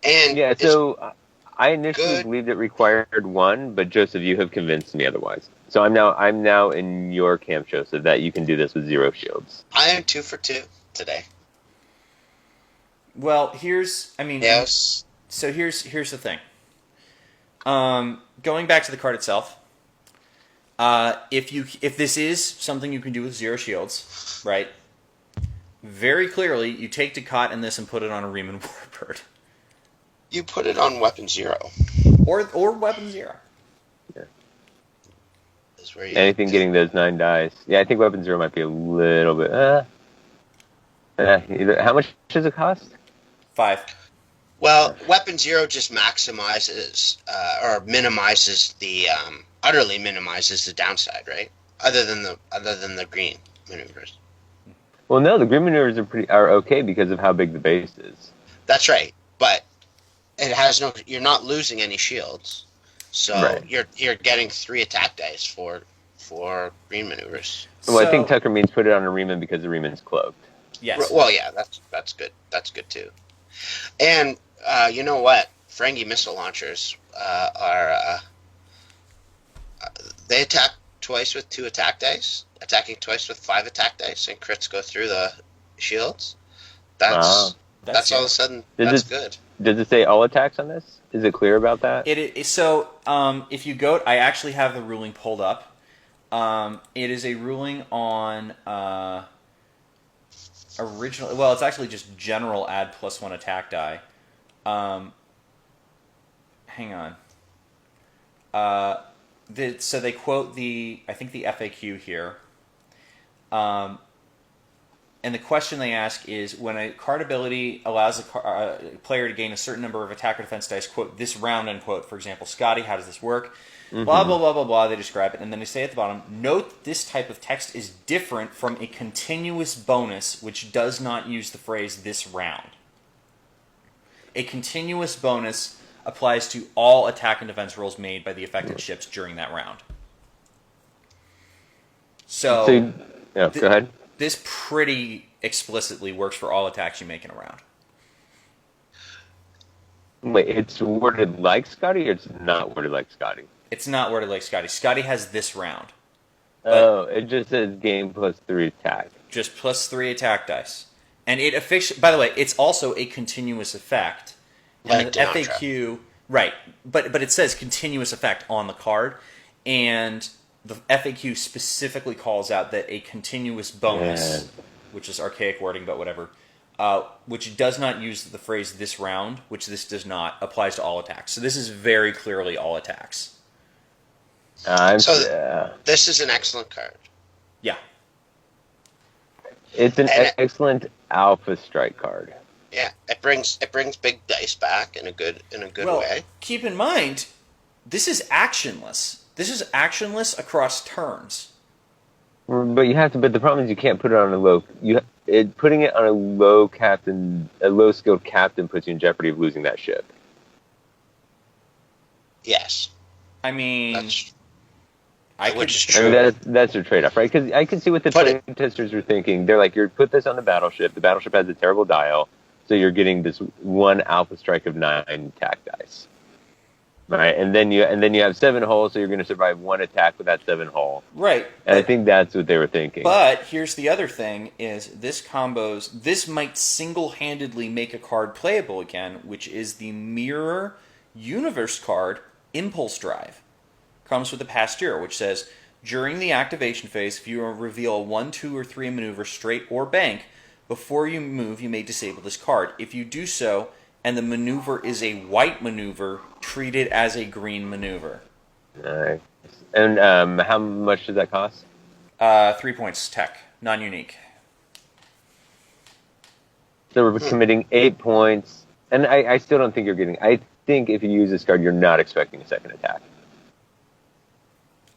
And Yeah, so I initially Good. believed it required one, but Joseph, you have convinced me otherwise. So I'm now in your camp, Joseph, that you can do this with 0 shields. I am 2 for 2 today. Well, Yes. so here's the thing. Going back to the card itself, if this is something you can do with 0 shields, right? Very clearly, you take Ducat in this and put it on a Riemann Warbird. You put it on Weapon 0. Or Weapon 0. Yeah. Is where you Anything getting those 9 dice. Yeah, I think Weapon 0 might be a little bit... how much does it cost? 5. Well, Weapon 0 just maximizes or minimizes the utterly minimizes the downside, right? Other than the green maneuvers. Well, no, the green maneuvers are okay because of how big the base is. That's right, but it has no. You're not losing any shields, so Right. you're getting 3 attack dice for green maneuvers. Well, I think Tucker means put it on a Riemann because the Riemann's cloaked. Yes. Well, yeah, that's good. That's good too. And you know what? Ferengi missile launchers are they attack twice with 2 attack dice, attacking twice with 5 attack dice, and crits go through the shields. That's all of a sudden that's good. Does it say all attacks on this? Is it clear about that? If you go, I actually have the ruling pulled up. It is a ruling on original. Well, it's actually just general add +1 attack die. Hang on. So they quote the FAQ here. And the question they ask is, when a card ability allows a player to gain a certain number of attack or defense dice, quote, this round, end quote. For example, Scotty, how does this work? Mm-hmm. Blah, blah, blah, blah, blah. They describe it. And then they say at the bottom, note this type of text is different from a continuous bonus, which does not use the phrase this round. A continuous bonus applies to all attack and defense rolls made by the affected ships during that round. So go ahead. This pretty explicitly works for all attacks you make in a round. Wait, it's worded like Scotty, or it's not worded like Scotty? It's not worded like Scotty. Scotty has this round. Oh, it just says game +3 attack. Just +3 attack dice. And by the way, it's also a continuous effect. And the FAQ, right, but it says continuous effect on the card, and the FAQ specifically calls out that a continuous bonus, which is archaic wording, but whatever, which does not use the phrase this round, which this does not, applies to all attacks. So this is very clearly all attacks. This is an excellent card. Yeah. It's an excellent alpha strike card. Yeah, it brings big dice back in a good way. Keep in mind, this is actionless. This is actionless across turns. But the problem is you can't put it on a low. Putting it on a low skilled captain puts you in jeopardy of losing that ship. Yes. I mean, which is true. I mean, that's a trade-off, right? Because I can see what the play testers are thinking. They're like, you put this on the battleship. The battleship has a terrible dial, so you're getting this 1 alpha strike of 9 attack dice, right? And then you have 7 hulls, so you're going to survive 1 attack with that 7 hull, right? And I think that's what they were thinking. But here's the other thing: is this might single-handedly make a card playable again, which is the Mirror Universe card, Impulse Drive. Comes with the Pasteur, which says, during the activation phase, if you reveal a 1, 2, or 3 maneuver straight or bank, before you move, you may disable this card. If you do so, and the maneuver is a white maneuver, treat it as a green maneuver. Nice. And how much does that cost? 3 points tech, non-unique. So we're committing 8 points, and I still don't think you're getting... I think if you use this card, you're not expecting a second attack.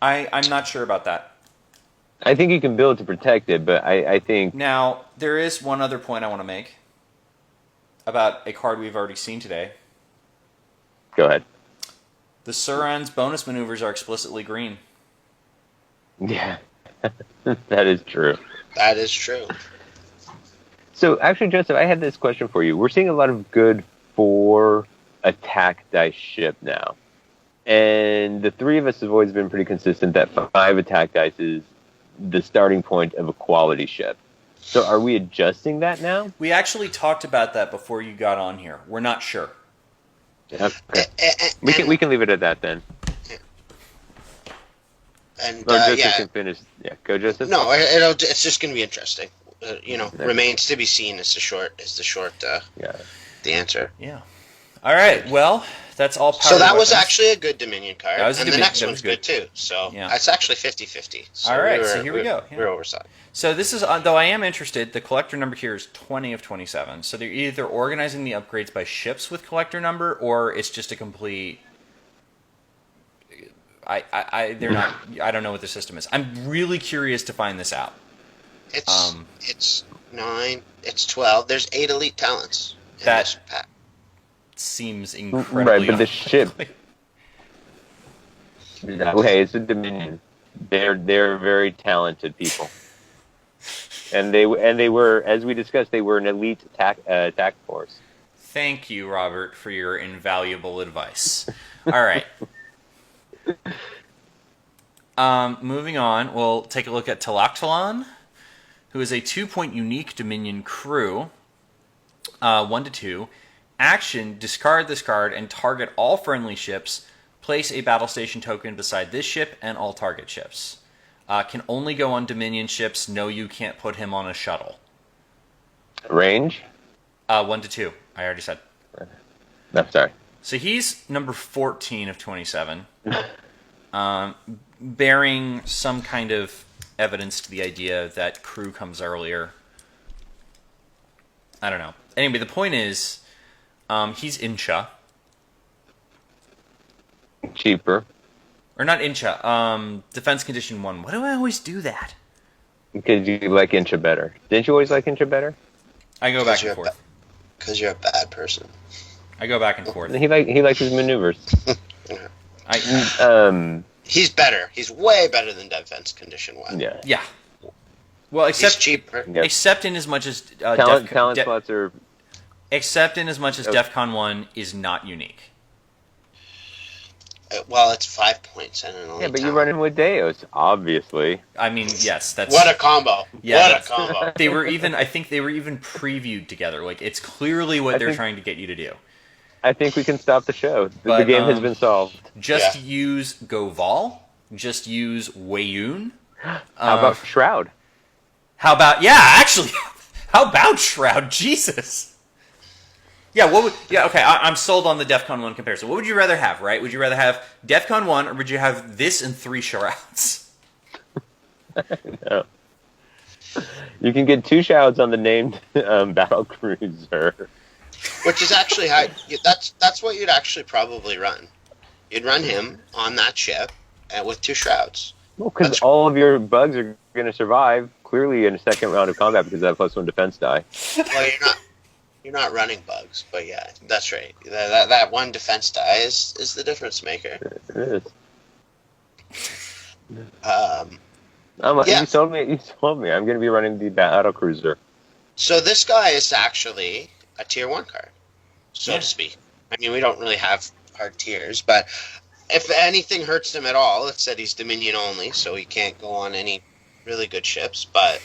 I'm not sure about that. I think you can build to protect it, but I think... Now, there is one other point I want to make about a card we've already seen today. Go ahead. The Suran's bonus maneuvers are explicitly green. Yeah, that is true. That is true. So, actually, Joseph, I had this question for you. We're seeing a lot of good 4 attack dice ship now. And the three of us have always been pretty consistent that 5 attack dice is the starting point of a quality ship. So are we adjusting that now? We actually talked about that before you got on here. We're not sure. Okay. We can leave it at that then. And Or Joseph can finish. Yeah, go Joseph. No, it's just going to be interesting. Remains to be seen is the answer. Yeah. All right. Well, that's all. So that was actually a good Dominion card, and the next one's good too. So yeah. It's actually 50-50. So all right. So here we go. We're overside. So this is, though I am interested, the collector number here is 20 of 27. So they're either organizing the upgrades by ships with collector number, or it's just a complete. They're not. I don't know what the system is. I'm really curious to find this out. It's 9. It's 12. There's 8 elite talents in this pack. Seems incredibly right, but the ship. Okay, it's a Dominion. They're very talented people, and they were, as we discussed, they were an elite attack force. Thank you, Robert, for your invaluable advice. All right. Moving on, we'll take a look at Talaktalan, who is a 2-point unique Dominion crew. 1 to 2. Action, discard this card and target all friendly ships. Place a battle station token beside this ship and all target ships. Can only go on Dominion ships. No, you can't put him on a shuttle. Range? 1 to 2. I already said. No, sorry. So he's number 14 of 27. Bearing some kind of evidence to the idea that crew comes earlier. I don't know. Anyway, the point is, he's Incha. Cheaper. Or not Incha, Defense Condition 1. Why do I always do that? Because you like Incha better. Didn't you always like Incha better? I go back and forth. Because you're a bad person. I go back and forth. He likes his maneuvers. He's better. He's way better than Defense Condition 1. Yeah. Yeah. Well, except he's cheaper. Except in as much as talent slots are. Except in as much as DEFCON 1 is not unique. Well, it's 5 points and an elite. Yeah, but you're running with Deos, obviously. I mean, yes, that's what a combo. Yeah, what a combo. They were even. I think they were even previewed together. Like, it's clearly what they're trying to get you to do. I think we can stop the show. The game has been solved. Just use Goval. Just use Weyoon. How about Shroud? How about actually? How about Shroud? Jesus. Yeah, okay, I'm sold on the DEFCON 1 comparison. What would you rather have, right? Would you rather have DEFCON 1, or would you have this and 3 Shrouds? No. You can get 2 Shrouds on the named battle cruiser. Which is actually how... That's what you'd actually probably run. You'd run him on that ship with 2 Shrouds. Well, because all of your bugs are going to survive, clearly, in a second round of combat because of that +1 defense die. Well, You're not running bugs, but yeah, that's right. That 1 defense die is the difference maker. It is. Yeah. You told me. I'm going to be running the battle cruiser. So this guy is actually a tier 1 card, so to speak. I mean, we don't really have hard tiers, but if anything hurts him at all, it's that he's Dominion only, so he can't go on any really good ships. But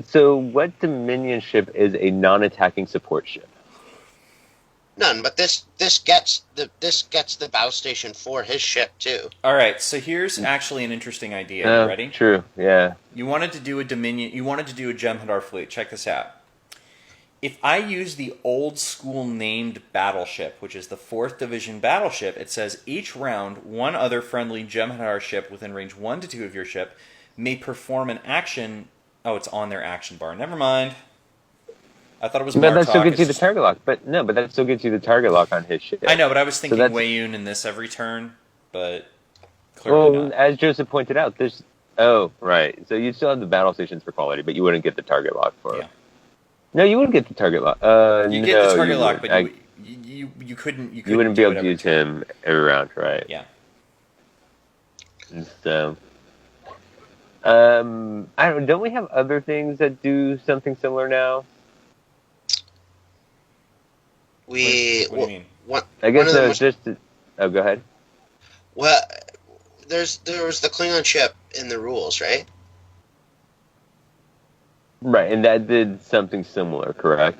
So what Dominion ship is a non-attacking support ship? None, but this gets the battle station for his ship too. All right, so here's actually an interesting idea. You ready? True. Yeah. You wanted to do a Dominion. You wanted to do a Jem'Hadar fleet. Check this out. If I use the old school named battleship, which is the 4th Division battleship, it says each round one other friendly Jem'Hadar ship within range 1 to 2 of your ship may perform an action. Oh, it's on their action bar. Never mind. I thought it was Martok. But that still gets you the target lock. But that still gets you the target lock on his ship. I know, but I was thinking Weyoon in this every turn, but clearly not. As Joseph pointed out, there's... Oh, right. So you still have the battle stations for quality, but you wouldn't get the target lock for it. No, you wouldn't get the target lock. You get the target lock, but you couldn't. You wouldn't be able to use him every round, right? Yeah. And so... I don't. Don't we have other things that do something similar now? We What do you mean? I guess no, just. Oh, go ahead. Well, there was the Klingon ship in the rules, right? Right, and that did something similar, correct?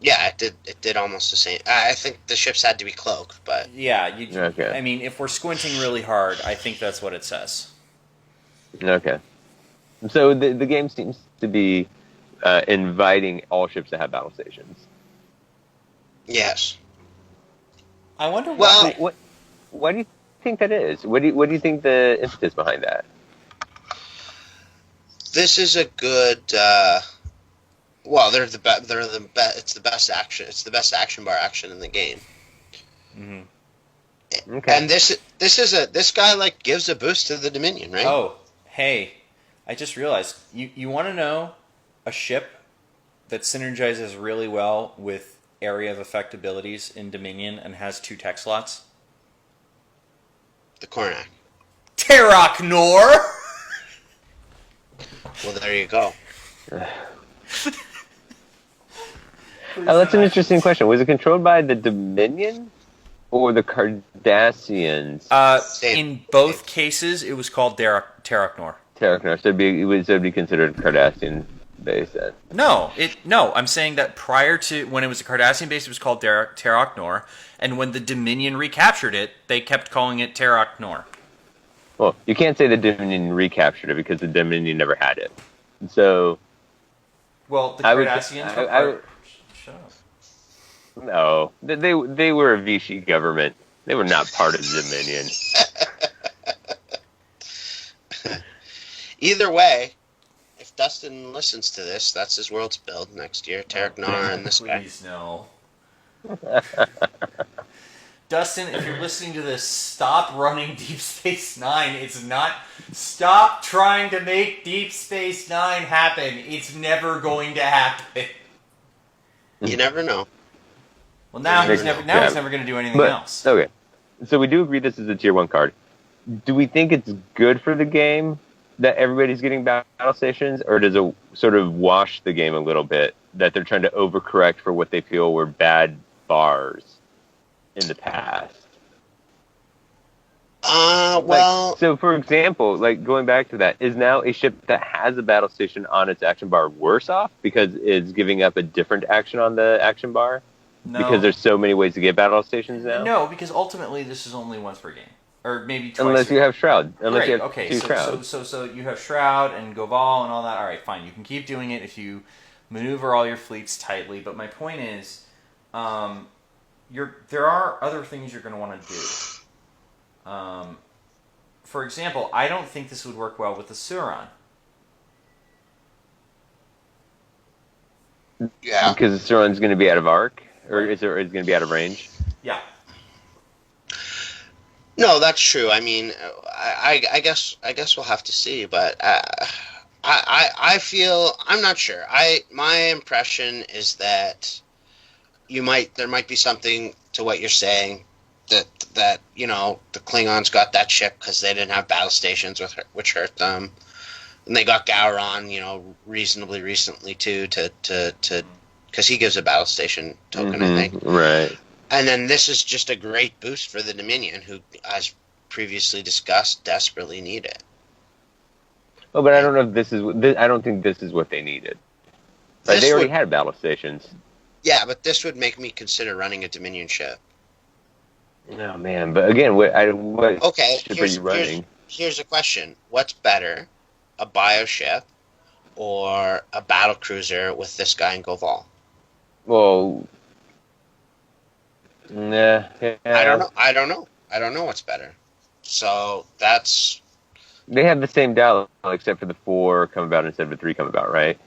Yeah, it did almost the same. I think the ships had to be cloaked, but Yeah, Okay. I mean, if we're squinting really hard, I think that's what it says. Okay. So the game seems to be inviting all ships to have battle stations. yes. I wonder Well, why. Why do you think that is? What do you think the impetus behind that? this is a good. Well, it's the best action. It's the best action bar action in the game. Mhm. Okay. And this guy like gives a boost to the Dominion, right? Oh, hey, I just realized you want to know a ship that synergizes really well with area of effect abilities in Dominion and has 2 tech slots? The Kornak. Terok Nor! Well, there you go. That's an interesting question. Was it controlled by the Dominion or the Cardassians? Same. In both cases, it was called Terok Nor. Terracnar. So it would be considered Cardassian base then. No, I'm saying that prior to when it was a Cardassian base, it was called Terok Nor, and when the Dominion recaptured it, they kept calling it Terok Nor. Well, you can't say the Dominion recaptured it because the Dominion never had it. So Well, the I would- Cardassians I- were I- part. Shut up. no, they were a Vichy government. They were not part of the Dominion. Either way, if Dustin listens to this, that's his world's build next year. Terok Nor and this guy. Please no. Dustin, if you're listening to this, stop running Deep Space Nine. It's not. Stop trying to make Deep Space Nine happen. It's never going to happen. You never know. Well, now he's Yeah. never going to do anything else. Okay, so we do agree this is a tier 1 card. Do we think it's good for the game that everybody's getting battle stations, or does it sort of wash the game a little bit that they're trying to overcorrect for what they feel were bad bars in the past? Well, So for example, like going back to that, is now a ship that has a battle station on its action bar worse off because it's giving up a different action on the action bar? No. Because there's so many ways to get battle stations now? No, because ultimately this is only once per game. Or maybe twice. Unless you have Shroud. Unless you have okay, 2 Shrouds. so you have Shroud and Goval and all that. All right, fine. You can keep doing it if you maneuver all your fleets tightly. But my point is, there are other things you're going to want to do. For example, I don't think this would work well with the Suron. yeah. Because the Suron's going to be out of arc? Or is it going to be out of range? Yeah. No, that's true. I mean, I guess we'll have to see, but I feel I'm not sure. My impression is that there might be something to what you're saying that you know the Klingons got that ship because they didn't have battle stations which hurt them, and they got Gowron, you know, reasonably recently too to because he gives a battle station token, I think. Right. And then this is just a great boost for the Dominion, who, as previously discussed, desperately need it. Oh, but I don't know if this is. I don't think this is what they needed. Right? This They already would- had battle stations. Yeah, but this would make me consider running a Dominion ship. Oh man! But again, what Okay, ship are you running? here's a question. What's better, a bioship or a battle cruiser with this guy in Goval? Well, nah. Yeah. I don't know what's better. So that's... They have the same dial, except for the 4 come about instead of the 3 come about, right?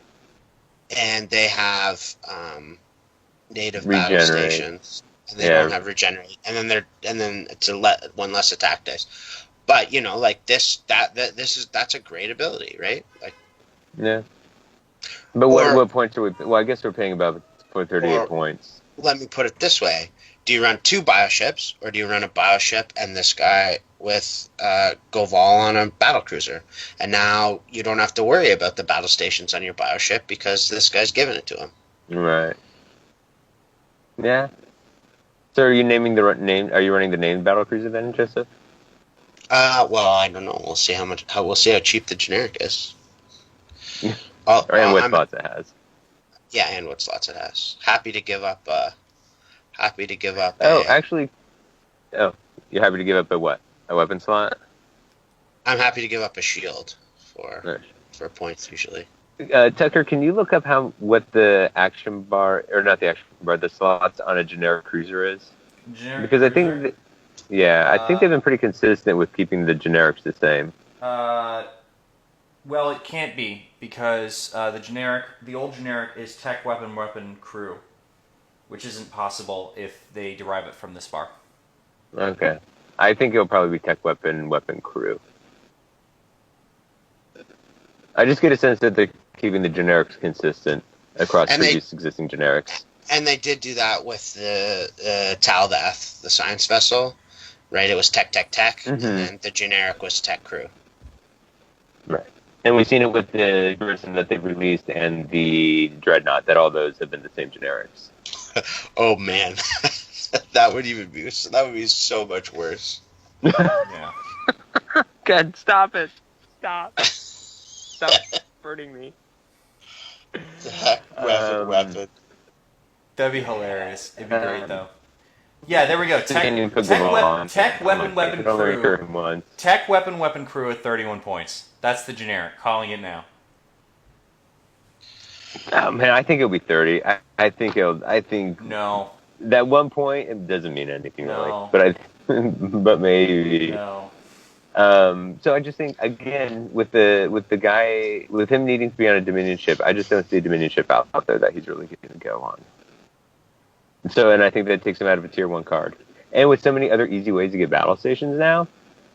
And they have native battle Regenerate. stations, and they don't have regenerate. And then it's one less attack dice. But you know, like that's a great ability, right? Like, Yeah. But what points are we? Well, I guess we're paying about 38 points. let me put it this way: do you run 2 bioships, or do you run a bioship and this guy with Goval on a battle cruiser? And now you don't have to worry about the battle stations on your bioship because this guy's giving it to him. Right. Yeah. So are you naming the name? Are you running the named battlecruiser then, Joseph? Well, I don't know. We'll see we'll see how cheap the generic is. Oh, Or and what slots it has? Yeah, and what slots it has. Happy to give up. Happy to give up Oh, a. actually, oh, you're happy to give up a what? A weapon slot? I'm happy to give up a shield Nice. for points usually. Tucker, can you look up what the action bar, or not the action bar, the slots on a generic cruiser is? Generic Because I cruiser? think, I think they've been pretty consistent with keeping the generics the same. Well, it can't be because the old generic is tech, weapon, crew, which isn't possible if they derive it from this bar. Okay. I think it'll probably be tech, weapon, crew. I just get a sense that they're keeping the generics consistent across existing generics. And they did do that with the Taldath, the science vessel, right? It was tech, and then the generic was tech crew. Right. And we've seen it with the version that they've released and the Dreadnought, that all those have been the same generics. Oh, man. That would be so much worse. Yeah. God, stop it. Stop. Stop hurting me. Weapon. That'd be hilarious. It'd be great, though. Yeah, there we go. Tech, weapon, crew. Tech, weapon, crew at 31 points. That's the generic. Calling it now. Oh, man, I think it'll be 30. I think No. That 1 point, it doesn't mean anything No. really. But maybe. No. So I just think, again, with the guy, with him needing to be on a Dominion ship, I just don't see a Dominion ship out there that he's really going to go on. So, and I think that takes him out of a tier 1 card. And with so many other easy ways to get battle stations now.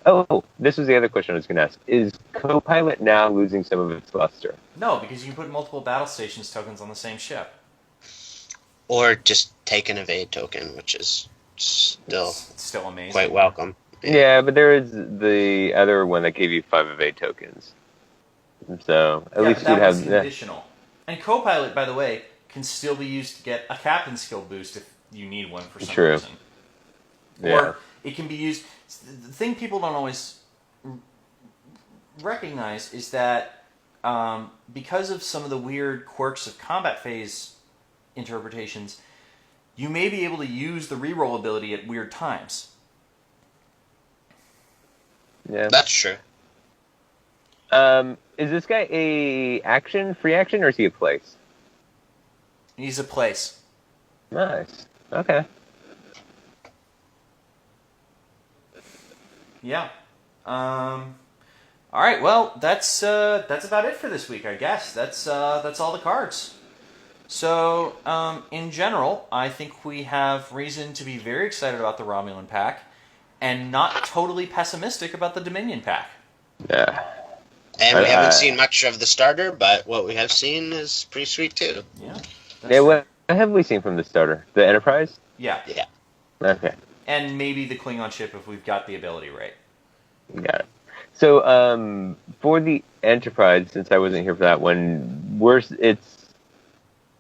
Oh, this was the other question I was going to ask. Is Copilot now losing some of its luster? No, because you can put multiple battle stations tokens on the same ship. Or just take an evade token, which is still amazing. Quite welcome. Yeah, but there is the other one that gave you 5 evade tokens. So at least you'd have conditional. And Copilot, by the way, can still be used to get a captain skill boost if you need one for some reason. Yeah. Or it can be used. The thing people don't always recognize is that because of some of the weird quirks of combat phase interpretations, you may be able to use the reroll ability at weird times. Yeah, that's true. Is this guy free action, or is he a place? He's a place. Nice. Okay. Yeah. All right. Well, that's about it for this week, I guess. That's all the cards. So, in general, I think we have reason to be very excited about the Romulan pack, and not totally pessimistic about the Dominion pack. Yeah. And we haven't seen much of the starter, but what we have seen is pretty sweet too. Yeah. What have we seen from the starter? The Enterprise? Yeah. Yeah. Okay. And maybe the Klingon ship if we've got the ability right. Got it. So, for the Enterprise, since I wasn't here for that one, you're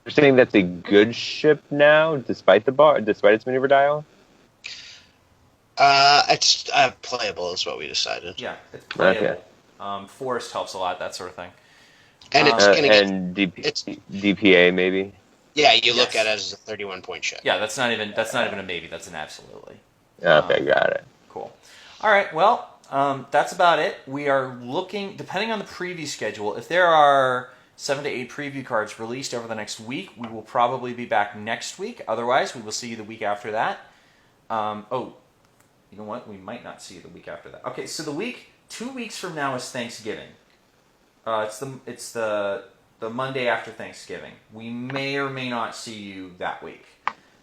saying that's a good ship now, despite its maneuver dial? It's playable is what we decided. Yeah, it's playable. Okay. Forest helps a lot, that sort of thing. And it's going to DPA maybe. Yeah, you look at it as a 31-point ship. Yeah, that's not even a maybe. That's an absolutely. Okay, got it. Cool. All right. Well, that's about it. We are looking, depending on the preview schedule. If there are 7 to 8 preview cards released over the next week, we will probably be back next week. Otherwise, we will see you the week after that. You know what? We might not see you the week after that. Okay, so 2 weeks from now is Thanksgiving. It's the Monday after Thanksgiving. We may or may not see you that week.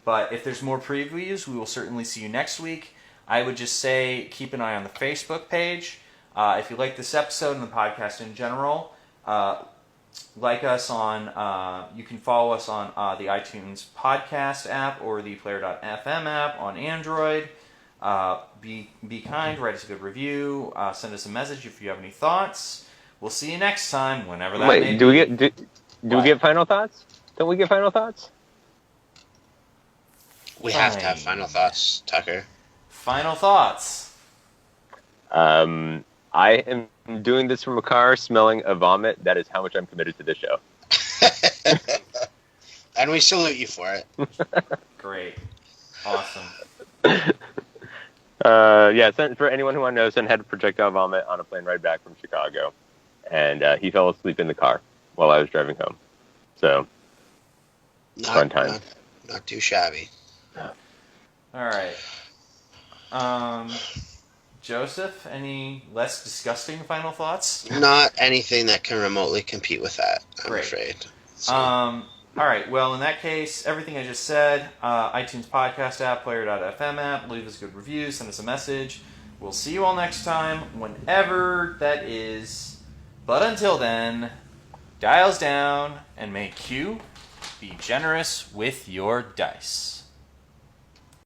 But if there's more previews, we will certainly see you next week. I would just say keep an eye on the Facebook page. If you like this episode and the podcast in general, like us on, you can follow us on the iTunes podcast app or the Player.fm app on Android. Be kind, write us a good review, send us a message if you have any thoughts. We'll see you next time, whenever that may be. Do we get final thoughts? Don't we get final thoughts? We have to have Fine. final thoughts, Tucker. Final thoughts. I am doing this from a car smelling a vomit. That is how much I'm committed to this show. And we salute you for it. Great. Awesome. For anyone who wants to know, Son had a projectile vomit on a plane ride back from Chicago, and he fell asleep in the car while I was driving home. So, fun time. Not too shabby. All right. Joseph, any less disgusting final thoughts? Not anything that can remotely compete with that, I'm Great. afraid. So, All right. Well, in that case, everything I just said, iTunes podcast app, player.fm app, leave us good reviews, send us a message. We'll see you all next time, whenever that is. But until then, dials down, and may Q be generous with your dice.